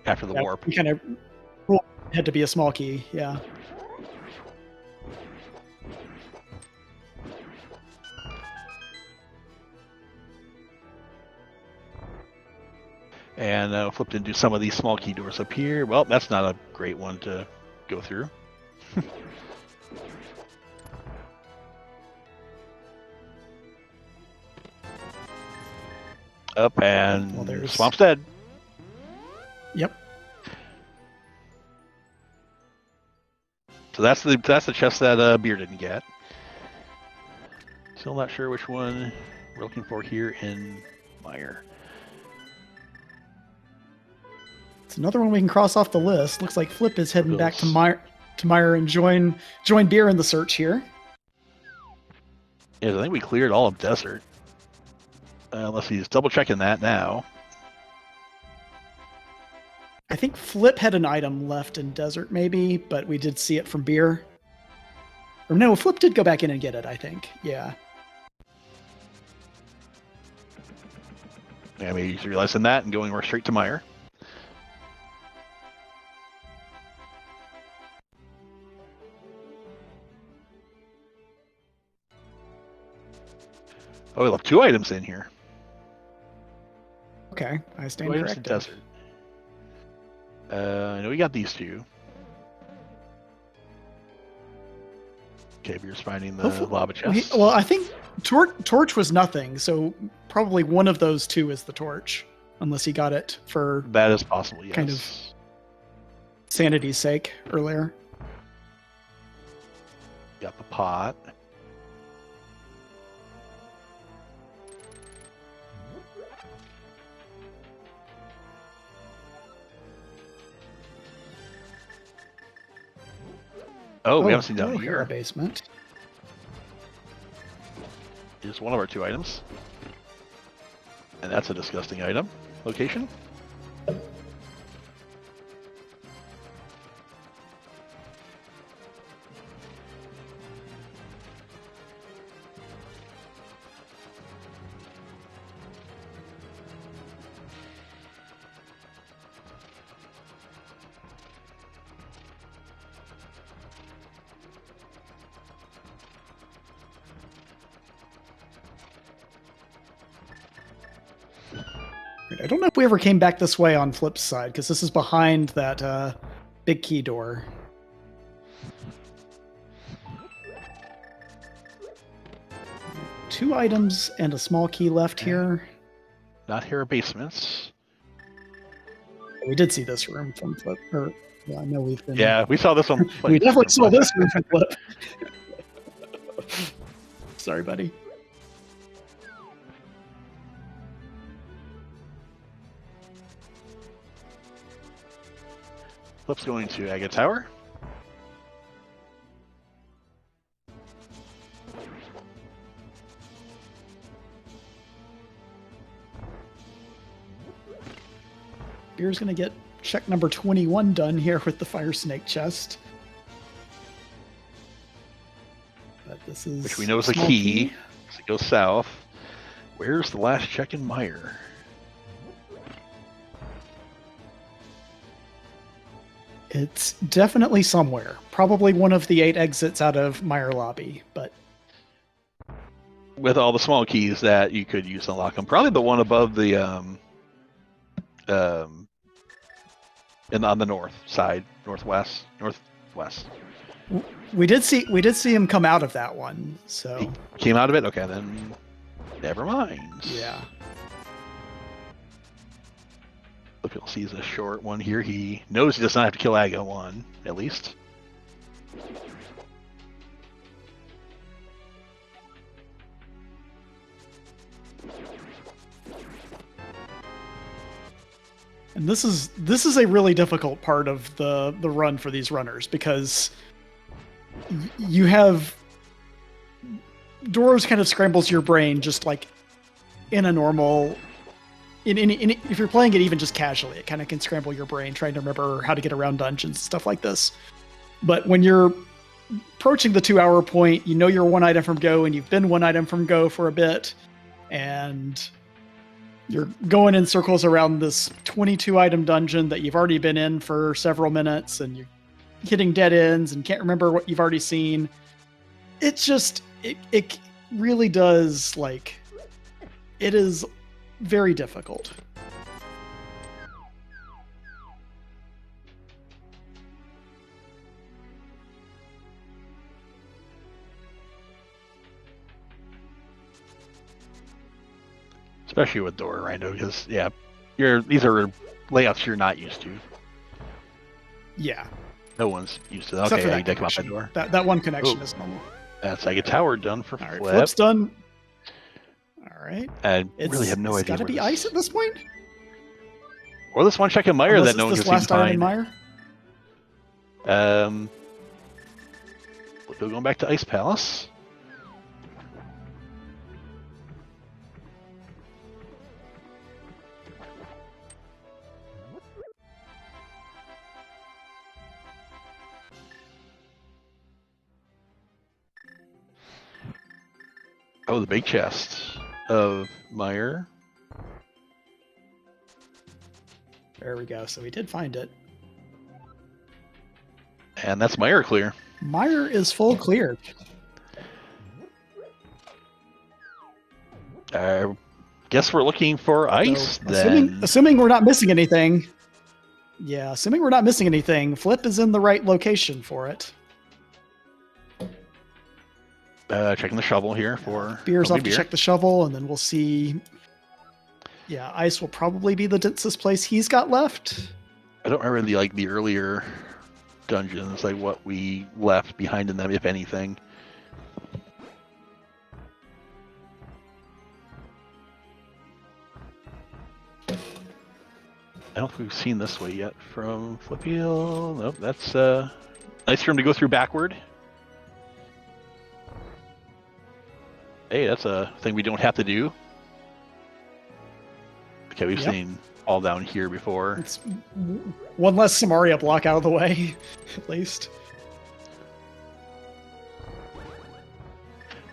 after the warp. He kind of had to be a small key, yeah. And flipped into some of these small key doors up here. Well, that's not a great one to go through. Up and there's Swamp's dead. Yep. So that's the chest that Beer didn't get. Still not sure which one we're looking for here in Mire. It's another one we can cross off the list. Looks like Flip is heading back to Mire and join Beer in the search here. Yeah, I think we cleared all of Desert. Unless he's double checking that now. I think Flip had an item left in Desert, maybe, but we did see it from Beer. Or no, Flip did go back in and get it, I think. Yeah. Yeah, maybe he's realizing that and going straight to Mire. Oh, we left 2 items in here. Okay, I stand 2 items corrected. in Desert. I know we got these 2. Okay, we're just finding the lava chest. Well, I think torch was nothing, so probably one of those 2 is the torch, unless he got it for that is possible. Yes. Kind of sanity's sake earlier. Got the pot. Oh, we haven't seen down here. Basement. Here's one of our 2 items. And that's a disgusting item. Location. I don't know if we ever came back this way on Flip's side, because this is behind that big key door. Two items and a small key left here. Not here are basements. We did see this room from Flip. Or, yeah, I know we've been. Yeah, we saw this one. We definitely saw this room from Flip. Sorry, buddy. Flip's going to Agate Tower. Beer's going to get check number 21 done here with the fire snake chest. But this is which we know is a key. So it goes south. Where's the last check in Mire? It's definitely somewhere. Probably one of the 8 exits out of Mire Lobby, but with all the small keys that you could use to unlock them. Probably the one above the on the north side, northwest. We did see him come out of that one. So he came out of it. Okay, then never mind. Yeah. If you'll see a short one here, he knows he does not have to kill Aga 1, at least. And this is a really difficult part of the run for these runners, because you have doors kind of scrambles your brain just like in a normal. If you're playing it even just casually, it kind of can scramble your brain trying to remember how to get around dungeons and stuff like this. But when you're approaching the 2-hour point, you know you're 1 item from go, and you've been 1 item from go for a bit, and You're going in circles around this 22-item dungeon that you've already been in for several minutes, and you're hitting dead ends and can't remember what you've already seen. It's just, it really does, like, it is very difficult. Especially with door, Rando, because yeah, these are layouts you're not used to. Yeah. No one's used to that. Except Okay, for I need that to come out that connection. door. That one connection is normal. That's like a tower done for All right, Flip. Flip's done. All right. I really have no idea. It's got to be ice at this point? Or this one check in Meyer that no one can seem to last item in find. Meyer? We're going back to Ice Palace. Oh, the big chest of Meyer. There we go. So we did find it. And that's Meyer clear. Meyer is full cleared. Guess we're looking for ice So, then. assuming we're not missing anything. Yeah, assuming we're not missing anything, Flip is in the right location for it. Checking the shovel here for Beer's off to check the shovel, and then we'll see. Yeah, ice will probably be the densest place he's got left. I don't remember the earlier dungeons, like what we left behind in them, if anything. I don't think we've seen this way yet from Flippiel. Nope, that's nice for him to go through backward. Hey, that's a thing we don't have to do. Okay, we've seen all down here before. It's one less Samaria block out of the way, at least.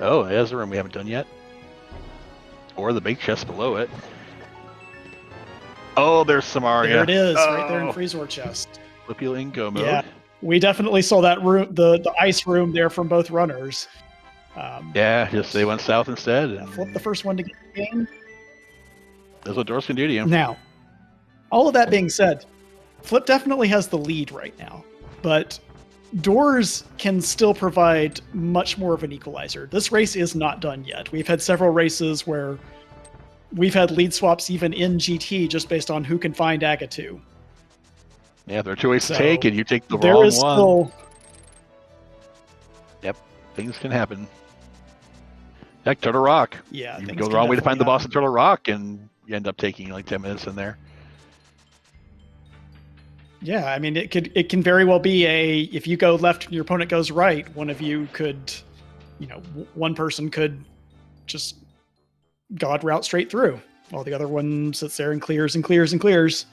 Oh, there's a room we haven't done yet. Or the big chest below it. Oh, there's Samaria. There it is, right there in Freezor chest. Flippiel in go mode. Yeah, we definitely saw that room, the ice room there from both runners. Yeah, just they went south instead. And Flip the first one to get the game. That's what doors can do to you. Now, all of that being said, Flip definitely has the lead right now, but doors can still provide much more of an equalizer. This race is not done yet. We've had several races where we've had lead swaps even in GT just based on who can find Agatu. Yeah, there are two ways to take, and you take the there wrong is one. Still... Yep, things can happen. Heck, Turtle Rock. Yeah, you go the wrong way to find the boss in Turtle Rock, and you end up taking like 10 minutes in there. Yeah, I mean, it can very well be if you go left and your opponent goes right, one of you could, one person could just god route straight through, while the other one sits there and clears and clears and clears.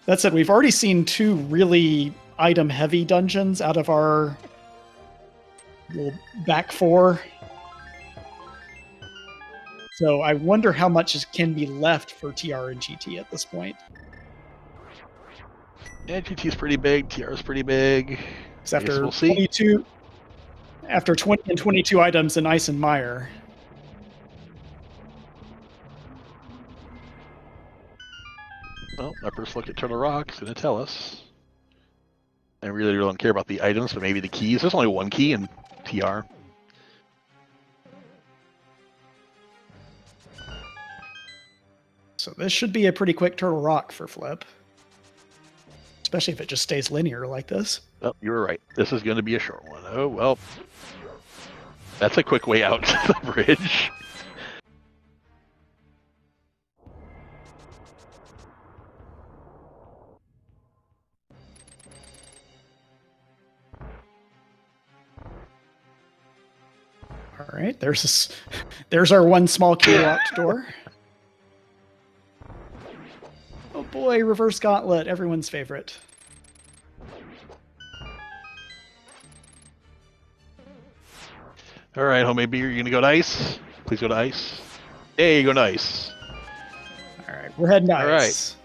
That said, we've already seen two really item-heavy dungeons out of our back four. So I wonder how much can be left for TR and GT at this point. Yeah, GT's pretty big, TR is pretty big. So after we'll see. 20 and 22 items in Ice and Mire. Well, our first look at Turtle Rock is going to tell us. I really don't care about the items, but maybe the keys. There's only one key in TR. So this should be a pretty quick Turtle Rock for Flip. Especially if it just stays linear like this. Oh, you were right. This is going to be a short one. Oh, well. That's a quick way out to the bridge. All right, there's our one small key locked door. Oh boy, reverse gauntlet, everyone's favorite. All right, homemade beer, you're going to go to ice? Please go to ice. There you go, nice. All right, we're heading to All ice.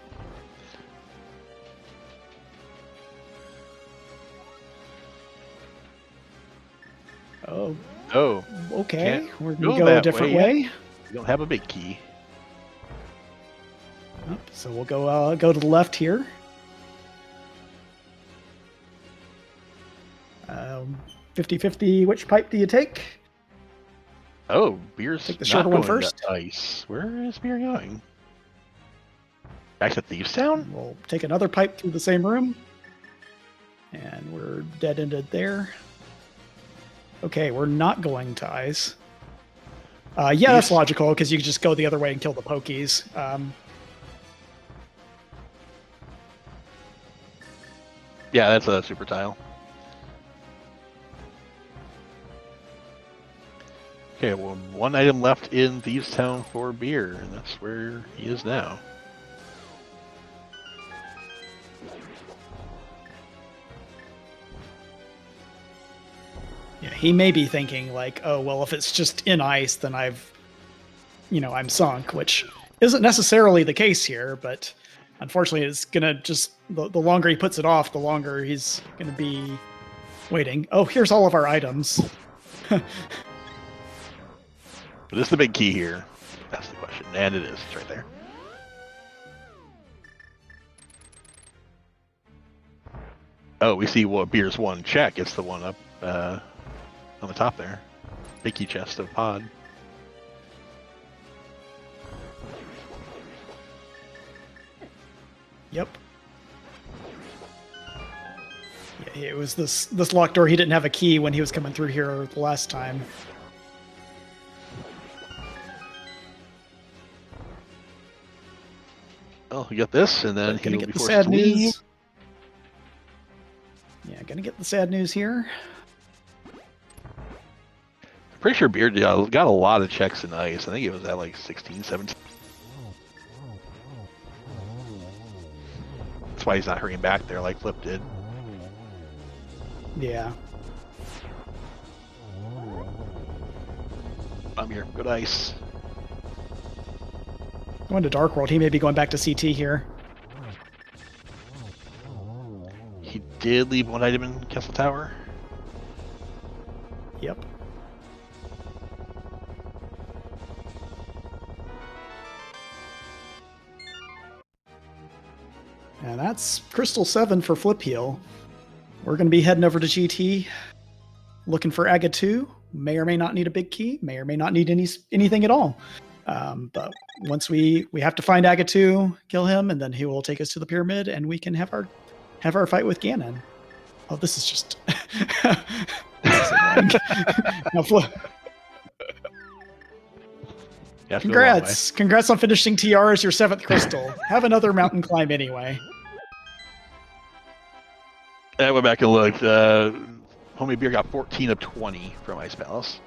Oh. Oh. Okay, we're go gonna go a that different way way. You don't have a big key. Oh, so we'll go to the left here. 50-50, which pipe do you take? Oh, beer's Take the not shorter one going first. to ice. Where is beer going? Back to Thieves Town? We'll take another pipe through the same room. And we're dead-ended there. Okay, we're not going to ice. Yeah, that's logical, because you can just go the other way and kill the pokies. Yeah, that's a super tile. Okay, well, one item left in Thieves Town for beer, and that's where he is now. Yeah, he may be thinking like, oh, well, if it's just in ice, then I'm sunk, which isn't necessarily the case here, but unfortunately it's gonna just, the longer he puts it off, the longer he's gonna be waiting. Oh, here's all of our items. But this is the big key here. That's the question. And it is. It's right there. Oh, we see what beer's one check. It's the one up on the top there. Big key chest of pod. Yep. Yeah, it was this locked door. He didn't have a key when he was coming through here the last time. Oh, we got this, and then Gonna he'll get be the forced sad to leave. news. Yeah, gonna get the sad news here. I'm pretty sure Beard got a lot of checks in ice. I think it was at like 16, 17. That's why he's not hurrying back there like Flip did. Yeah. I'm here. Good ice. Going to Dark World. He may be going back to CT here. He did leave one item in Castle Tower. Yep. And that's Crystal 7 for Flip Heel. We're going to be heading over to GT, looking for Aga 2. May or may not need a big key, may or may not need anything at all. But once we have to find Aga 2, kill him, and then he will take us to the pyramid, and we can have our fight with Ganon. Oh, this is just... this is annoying. Now, Congrats on finishing TR as your 7th crystal. Have another mountain climb anyway. I went back and looked. Homie Beer got 14 of 20 from Ice Palace.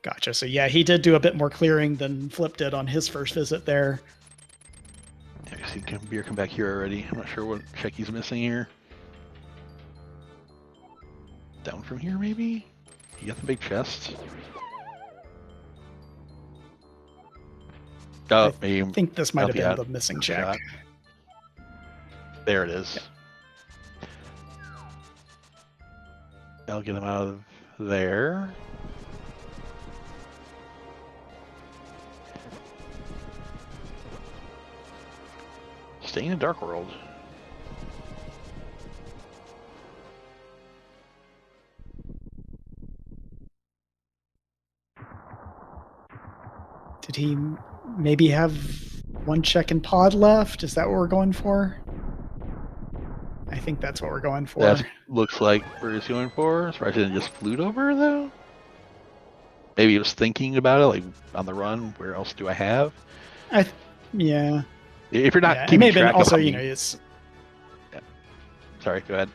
Gotcha. So yeah, he did do a bit more clearing than Flip did on his first visit there. Yeah, I see Beer come back here already. I'm not sure what check he's missing here. Down from here, maybe? You got the big chest. Oh, I think this might have been the missing check. Shot. There it is. Yeah. I'll get him out of there. Staying in Dark World. Did he maybe have one check in pod left? Is that what we're going for? I think that's what we're going for. That looks like where he's going for. Surprised he didn't just flute over, though. Maybe he was thinking about it, like, on the run, where else do I have? Yeah. If you're not it keeping may have been track also, of it's... Yeah. Sorry, go ahead.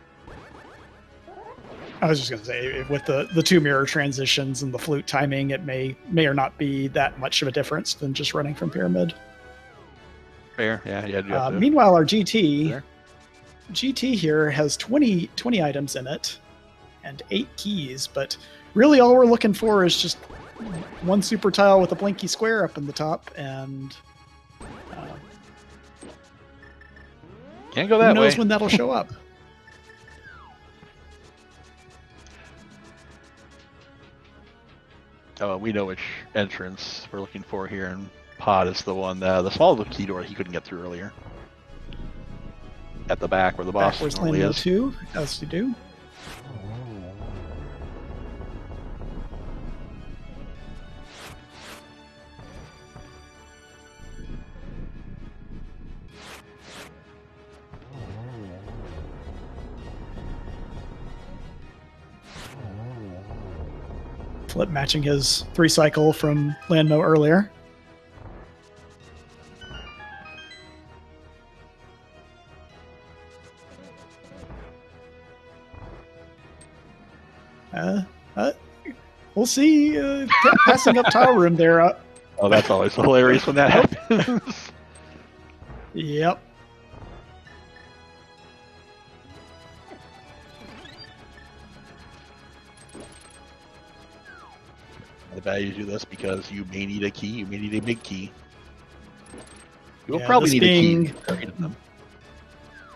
I was just going to say, with the two mirror transitions and the flute timing, it may or not be that much of a difference than just running from Pyramid. Fair, yeah. Meanwhile, our GT here has 20 items in it and 8 keys, but really all we're looking for is just one super tile with a blinky square up in the top, and Can't go who that knows way. when that'll show up. Oh, we know which entrance we're looking for here, and Pod is the one, the small little key door he couldn't get through earlier. At the back where the boss Backwards normally Lando is. 2, as you do. Flip matching his 3-cycle from Landmo earlier. We'll see. Passing up tile room there. Oh, that's always hilarious when that happens. Yep. The value do this because you may need a key. You may need a big key. You'll Yeah, probably this need a key. being-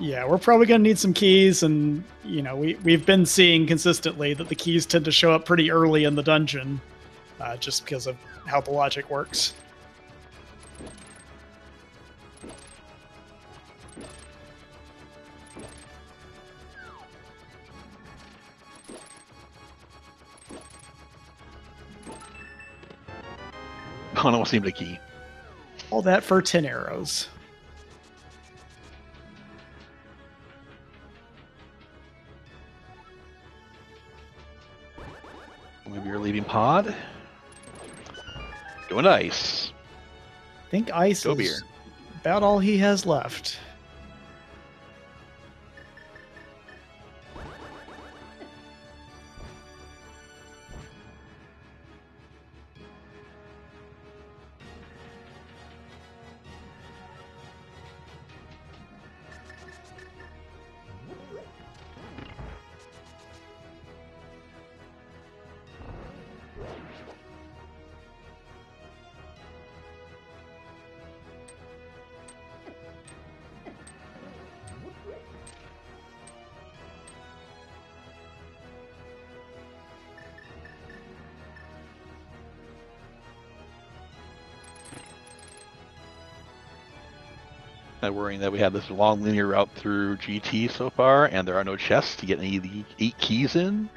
Yeah, we're probably going to need some keys, and we've been seeing consistently that the keys tend to show up pretty early in the dungeon, just because of how the logic works. I almost need a key. All that for 10 arrows. Maybe you're leaving Pod. Going to ice. I think ice Go is beer. about all he has left. Not worrying that we have this long linear route through GT so far, and there are no chests to get any of the 8 keys in.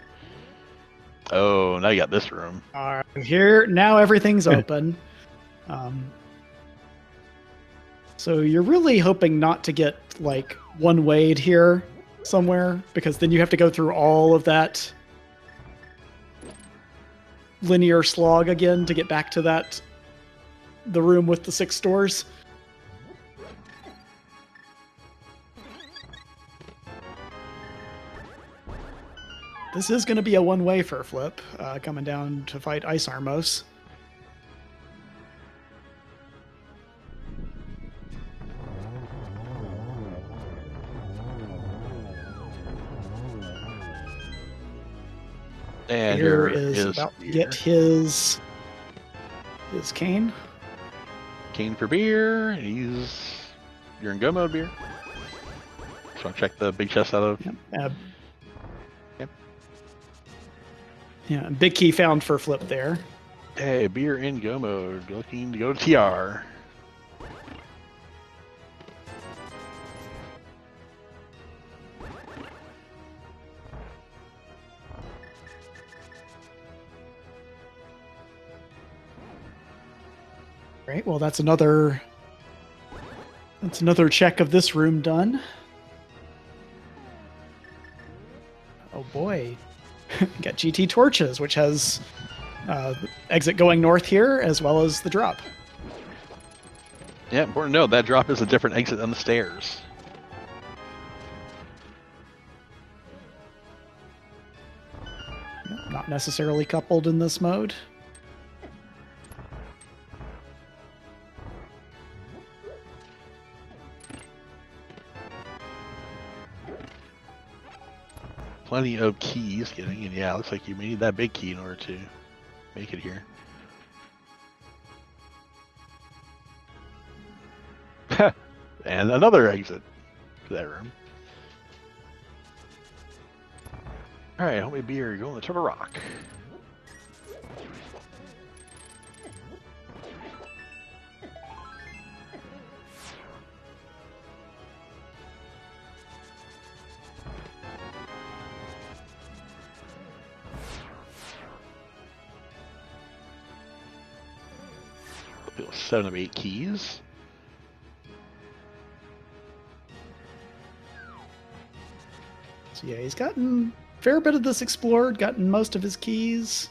Oh, now you got this room. All right, here now everything's open. So you're really hoping not to get like one wayed here somewhere, because then you have to go through all of that linear slog again to get back to the room with the 6 doors. This is going to be a one-way for Flip, coming down to fight Ice Armos. And Here is about to get his cane. Cane for beer. You're in go mode beer. Just want to check the big chest out of. Yep. Yep. Yeah, big key found for Flip there. Hey, beer in go mode. Looking to go to TR. Great. Well, that's another check of this room done. Oh boy. Got GT torches, which has exit going north here, as well as the drop. Yeah, important to note, that drop is a different exit than the stairs. Not necessarily coupled in this mode. plenty of keys getting, and yeah, looks like you may need that big key in order to make it here. And another exit to that room. All right, homemade beer going to Turtle Rock. It was 7 of 8 keys. So yeah, he's gotten a fair bit of this explored, gotten most of his keys,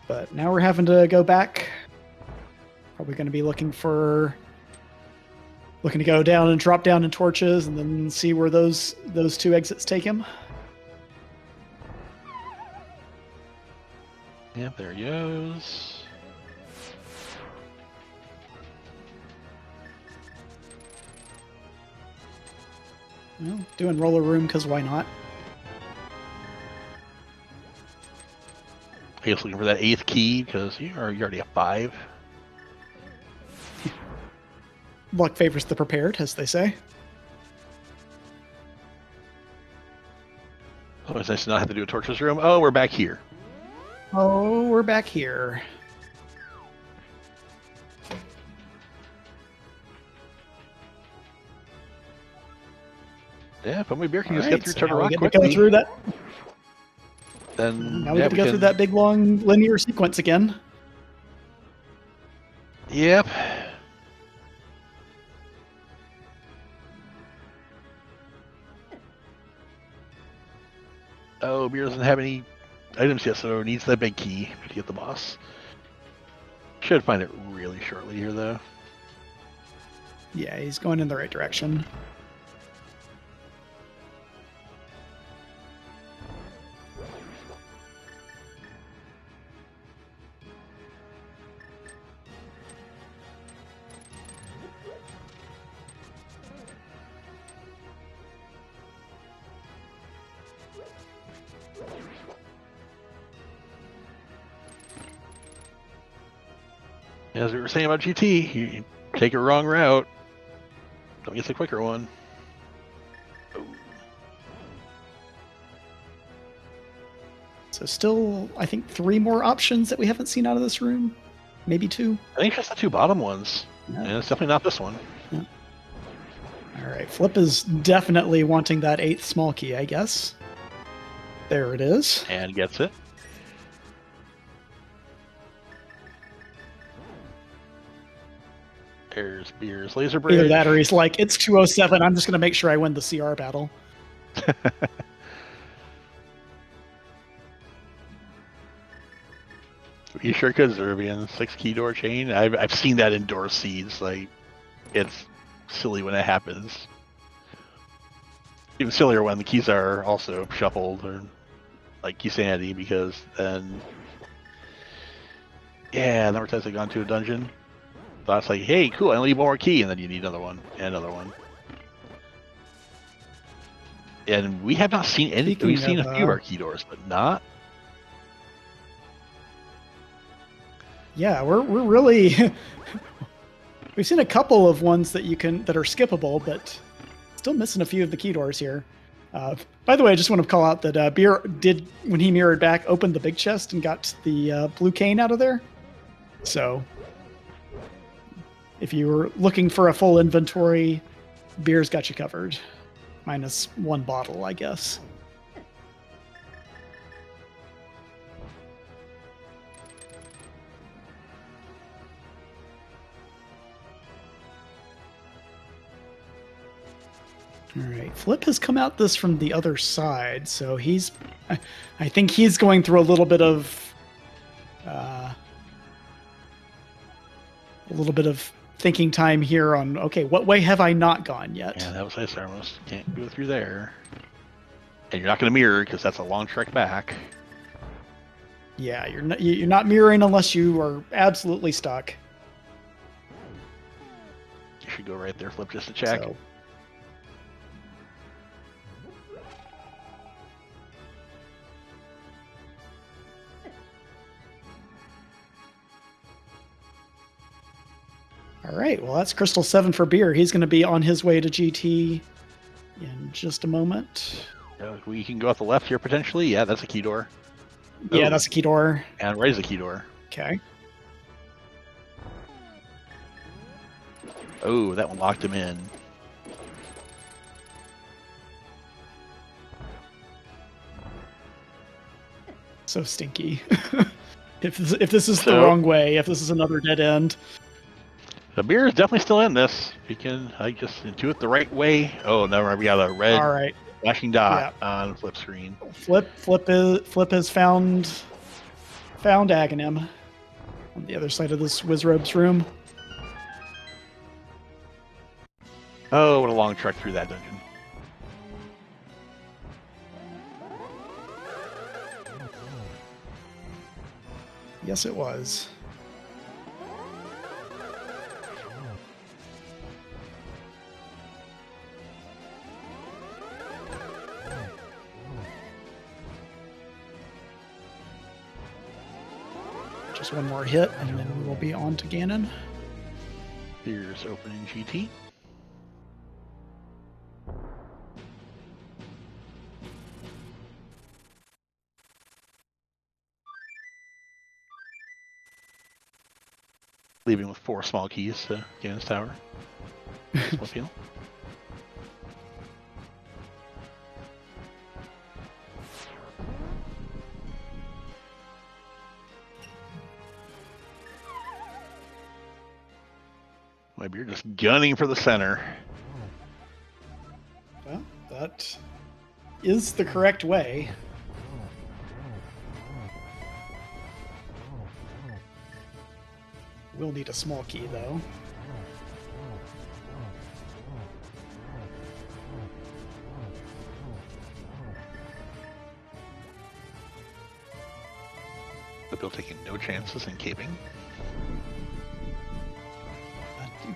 but now we're having to go back. Probably going to be looking to go down and drop down in torches and then see where those 2 exits take him. Yep, there he goes. Well, doing roller room because why not? I guess looking for that 8th key because you already have 5. Luck favors the prepared, as they say. Oh, it's nice to not have to do a torches room. Oh, we're back here. Oh, we're back here. Yeah, if homemade beer can All just right, get through so Turtle now we Rock get to quickly. go through that. Then Now we get to go through that big long linear sequence again. Yep. Oh, beer doesn't have any items yet, so it needs that big key to get the boss. Should find it really shortly here, though. Yeah, he's going in the right direction. As we were saying about GT, you take a wrong route, don't get the quicker one. So still, I think 3 more options that we haven't seen out of this room. Maybe 2. I think just the 2 bottom ones. Yeah. And it's definitely not this one. Yeah. All right, Flip is definitely wanting that 8th small key, I guess. There it is. And gets it. There's Beer's laser bridge. Either that or he's like, it's 207. I'm just going to make sure I win the CR battle. You sure could, Zerbian. 6 key door chain. I've seen that in door seeds. Like, it's silly when it happens. Even sillier when the keys are also shuffled or like key sanity, because then number 10 have gone to a dungeon. Thought it's like, hey, cool, I only need 1 more key, and then you need another one and another one. And we have not seen any. We've seen a few of our key doors, but not. Yeah, we're really we've seen a couple of ones that are skippable, but still missing a few of the key doors here. By the way, I just want to call out that Beer did, when he mirrored back, open the big chest and got the blue cane out of there. So if you were looking for a full inventory, Beer's got you covered. Minus 1 bottle, I guess. All right, Flip has come out this from the other side, so I think he's going through a little bit of thinking time here on, okay, what way have I not gone yet? Yeah, that was nice. I almost can't go through there. And you're not going to mirror because that's a long trek back. Yeah, you're not mirroring unless you are absolutely stuck. You should go right there, Flip, just to check. All right, well, that's Crystal 7 for beer. He's going to be on his way to GT in just a moment. We can go out the left here potentially. Yeah, that's a key door. Yeah, Oh. that's a key door. And right is a key door. Okay. Oh, that one locked him in. So stinky. if this is the wrong way, if this is another dead end. The beer is definitely still in this. We can, I just intuit the right way. Oh, no, we got a red flashing dot on flip screen. Flip has found Aghanim on the other side of this Wizrobe's room. Oh, what a long trek through that dungeon. Yes, it was. Just one more hit, and then we will be on to Ganon. Here's opening GT. Leaving with 4 small keys to Ganon's tower. Feel. My beard just gunning for the center. Well, that is the correct way. We'll need a small key, though. But Bill taking no chances in caping.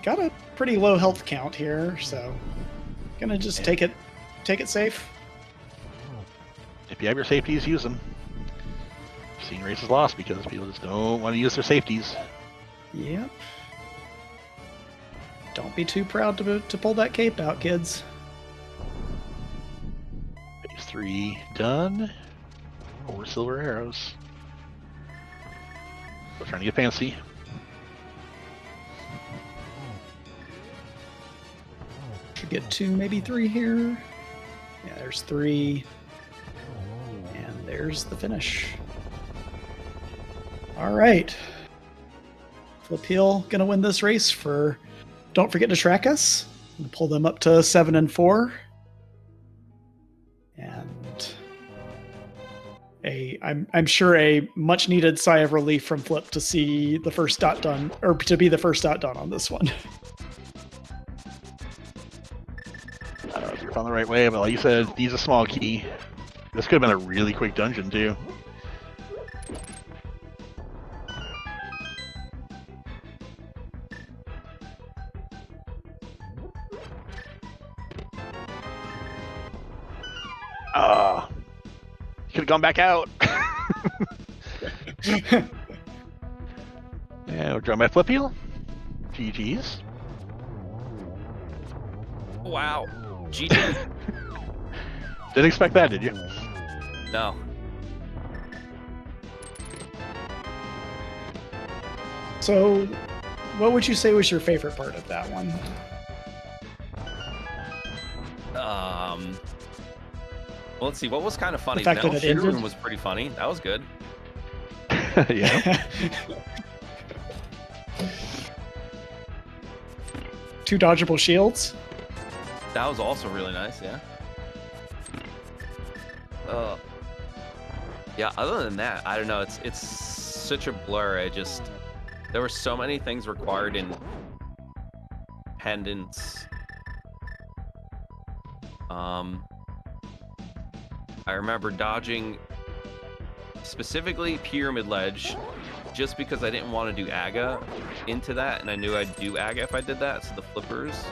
Got a pretty low health count here, so gonna just take it safe. If you have your safeties, use them. I've seen races lost because people just don't want to use their safeties. Yep. Don't be too proud to pull that cape out, kids. Phase 3 done. 4 silver arrows. Still trying to get fancy. Should get 2, maybe 3 here. Yeah, there's 3. And there's the finish. All right. Flipheel gonna win this race for Don't Forget to Track Us. We'll pull them up to 7 and 4. And I'm sure a much needed sigh of relief from Flip to see the first dot done, or to be the first dot done on this one. I don't know if you're on the right way, but like you said, needs a small key. This could have been a really quick dungeon too. Could have gone back out. Yeah, we'll draw my flip heel. GG's. Wow. GG. Didn't expect that, did you? No. So, what would you say was your favorite part of that one? Well, let's see. What was kind of funny? The fact that it ended? Was pretty funny. That was good. Yeah. 2 dodgeable shields. That was also really nice. Yeah. Yeah. Other than that, I don't know. It's such a blur. There were so many things required in pendants. I remember dodging specifically Pyramid Ledge just because I didn't want to do Aga into that, and I knew I'd do Aga if I did that, so the flippers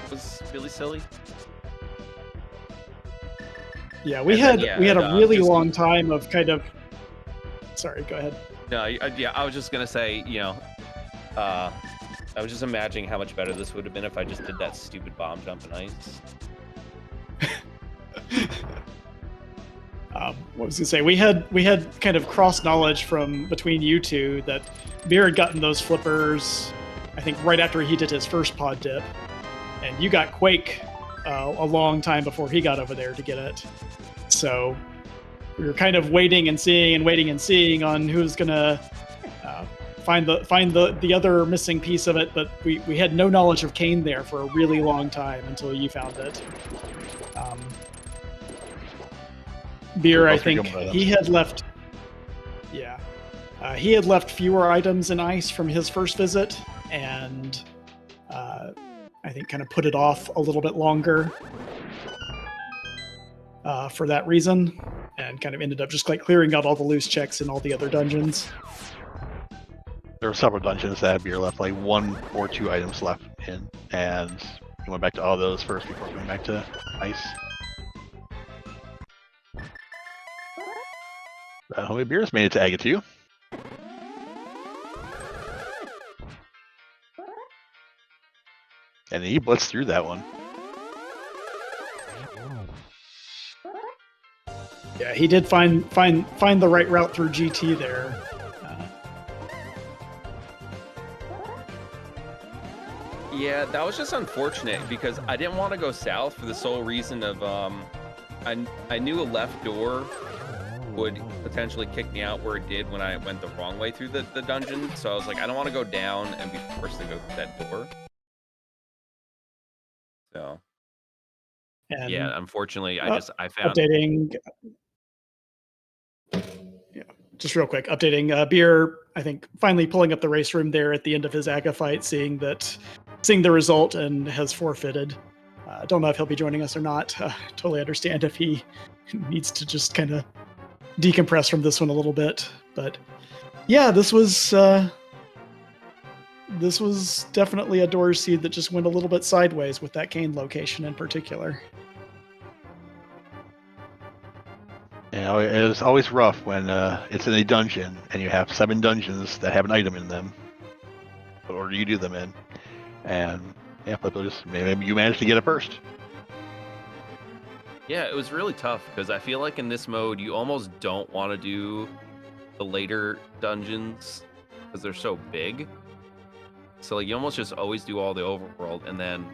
was really silly. Yeah, we had a really long time of kind of... Sorry, go ahead. No, yeah, I was just gonna say, I was just imagining how much better this would have been if I just did that stupid bomb jump in ice. What was I gonna say? We had kind of cross knowledge from between you two that Beer had gotten those flippers, I think right after he did his first pod dip, and you got Quake a long time before he got over there to get it. So we were kind of waiting and seeing on who's gonna find the other missing piece of it. But we had no knowledge of Kane there for a really long time until you found it. Beer, I think he had left. Yeah, he had left fewer items in ice from his first visit, and I think kind of put it off a little bit longer for that reason, and kind of ended up just like clearing out all the loose checks in all the other dungeons. There were several dungeons that had Beer left like 1 or 2 items left in, and he went back to all those first before going back to ice. Homemade Beers made it to Aga 2. And he blitzed through that one. Yeah, he did find the right route through GT there. Yeah, that was just unfortunate because I didn't want to go south for the sole reason of I knew a left door would potentially kick me out where it did when I went the wrong way through the dungeon. So I was like, I don't want to go down and be forced to go through that door. So And yeah, unfortunately, I found updating. Yeah, just real quick, updating Beer. I think finally pulling up the race room there at the end of his Aga fight, seeing the result and has forfeited. Don't know if he'll be joining us or not. Totally understand if he needs to just kind of decompress from this one a little bit. But yeah, this was definitely a door seed that just went a little bit sideways with that Kane location in particular. Yeah, it's always rough when it's in a dungeon and you have 7 dungeons that have an item in them. What order you do them in? And yeah, but maybe you managed to get it first. Yeah, it was really tough because I feel like in this mode you almost don't want to do the later dungeons because they're so big. So like you almost just always do all the overworld, and then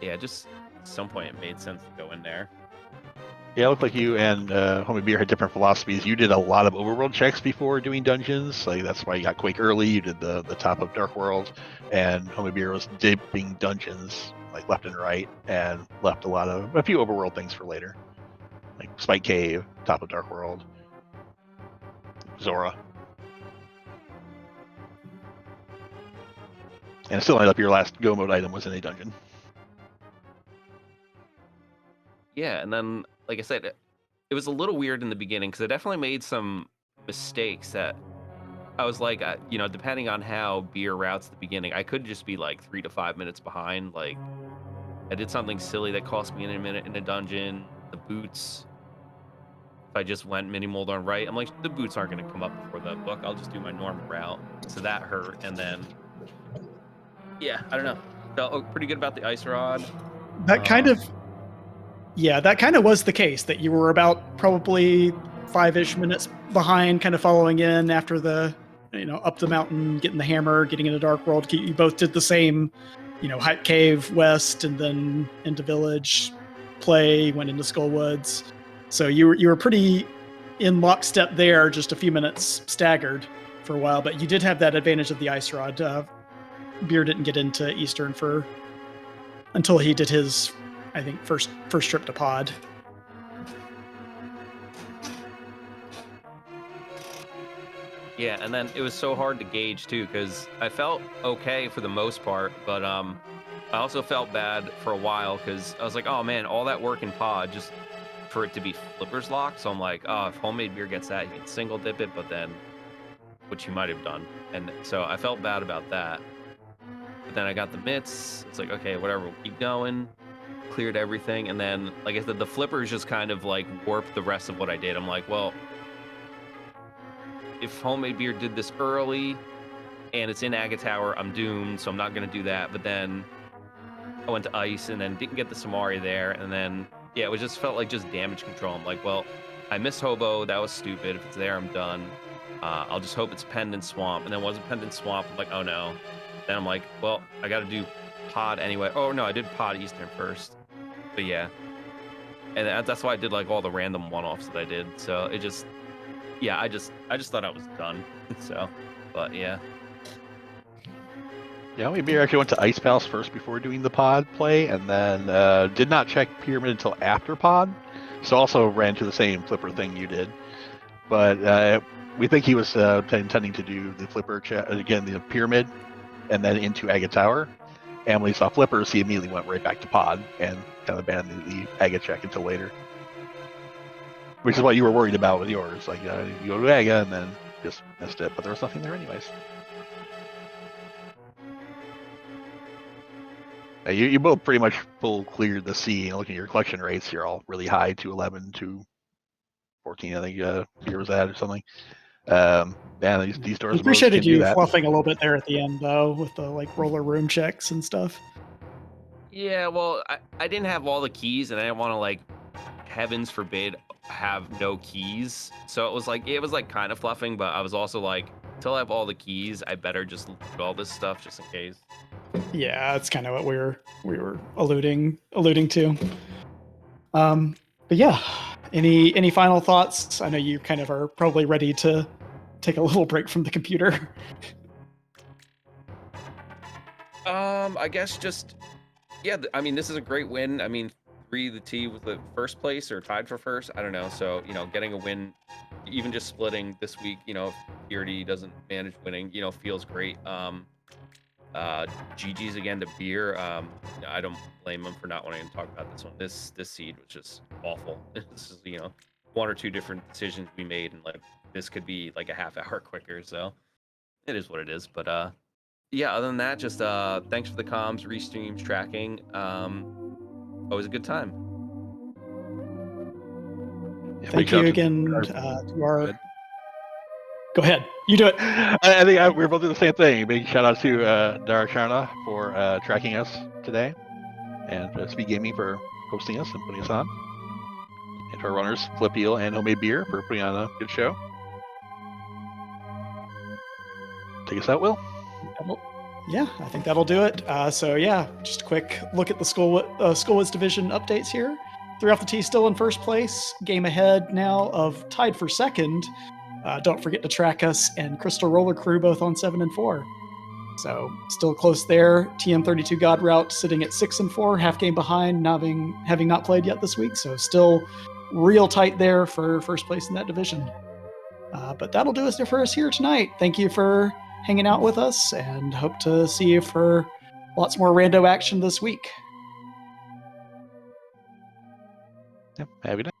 yeah, just at some point it made sense to go in there. Yeah, it looked like you and Homie Beer had different philosophies. You did a lot of overworld checks before doing dungeons. Like that's why you got Quake early. You did the top of Dark World, and Homie Beer was dipping dungeons like left and right, and left a few overworld things for later, like Spike Cave, top of Dark World, Zora, and it still ended up your last go mode item was in a dungeon. Yeah, and then like I said, it was a little weird in the beginning because I definitely made some mistakes that I was like, depending on how Beer routes at the beginning, I could just be like 3 to 5 minutes behind. Like, I did something silly that cost me a minute in a dungeon. The boots, if I just went mini mold on right, I'm like, the boots aren't going to come up before the book. I'll just do my normal route. So that hurt. And then, yeah, I don't know. Felt pretty good about the ice rod. That kind of was the case, that you were about probably 5-ish minutes behind, kind of following in after the, up the mountain, getting the hammer, getting into Dark World. You both did the same, Hype Cave West and then into Village, went into Skull Woods. So you were pretty in lockstep there, just a few minutes staggered for a while, but you did have that advantage of the ice rod. Beer didn't get into Eastern until he did his, I think, first trip to Pod. Yeah, and then it was so hard to gauge too because I felt okay for the most part, but I also felt bad for a while because I was like, oh man, all that work in Pod just for it to be flippers locked. So I'm like, oh, if Homemade Beer gets that, he can single dip it, but then, which he might have done. And so I felt bad about that. But then I got the mitts. It's like, okay, whatever, we'll keep going. Cleared everything. And then, like I said, the flippers just kind of like warped the rest of what I did. I'm like, well, if Homemade Beer did this early and it's in Aga Tower. I'm doomed, so I'm not going to do that. But then I went to Ice and then didn't get the Samari there. And then, yeah, it just felt like just damage control. I'm like, well, I missed Hobo. That was stupid. If it's there, I'm done. I'll just hope it's Pendant Swamp. And then wasn't Pendant Swamp. I'm like, oh no. Then I'm like, well, I got to do Pod anyway. Oh no, I did Pod Eastern first. But yeah. And that's why I did like all the random one-offs that I did. So it just, yeah, I just thought I was done. So, but yeah. Yeah, we actually went to Ice Palace first before doing the pod play, and then did not check Pyramid until after pod. So also ran to the same flipper thing you did. But we think he was intending to do the flipper again, the Pyramid, and then into Aga Tower. And when he saw flippers, he immediately went right back to pod and kind of abandoned the Aga check until later. Which is what you were worried about with yours. Like, you go to Aga and then just missed it, but there was nothing there anyways. You both pretty much full cleared the sea. Looking at your collection rates, you're all really high, 211, 214, I think here was that or something. Yeah, these doors appreciated can you do that. fluffing a little bit there at the end, though, with the like roller room checks and stuff. Yeah, well, I didn't have all the keys, and I didn't want to like, heavens forbid, have no keys. So it was like kind of fluffing, but I was also like, until I have all the keys, I better just loot all this stuff just in case. Yeah, that's kind of what we were alluding to. But yeah, any final thoughts? I know you kind of are probably ready to take a little break from the computer. I guess just, yeah, I mean, this is a great win. I mean, 3 the T with the first place or tied for first. I don't know. So, you know, getting a win, even just splitting this week, you know, if Purity doesn't manage winning, you know, feels great. GG's again to Beer. I don't blame him for not wanting to talk about this one. This seed was just awful. This is, you know, 1 or 2 different decisions we made, and like this could be like a half hour quicker. So it is what it is. But yeah, other than that, just thanks for the comms, restreams, tracking. Always a good time. Yeah, Thank you again to our. Good. Go ahead. You do it. I think we were both doing the same thing. Big shout out to Darashana for tracking us today, and SpeedGaming for hosting us and putting us on, and to our runners, Flip Eel and Homemade Beer for putting on a good show. Take us out, Will. Yeah, I think that'll do it. So yeah, just a quick look at the Skullwoods Division updates here. 3 off the tee still in first place. Game ahead now of tied for second. Don't forget to track us and Crystal Roller Crew both on 7 and 4. So still close there. TM32 God Route sitting at 6 and 4, half game behind, having not played yet this week. So still real tight there for first place in that division. But that'll do us for us here tonight. Thank you for hanging out with us, and hope to see you for lots more rando action this week. Yep. Have a good night.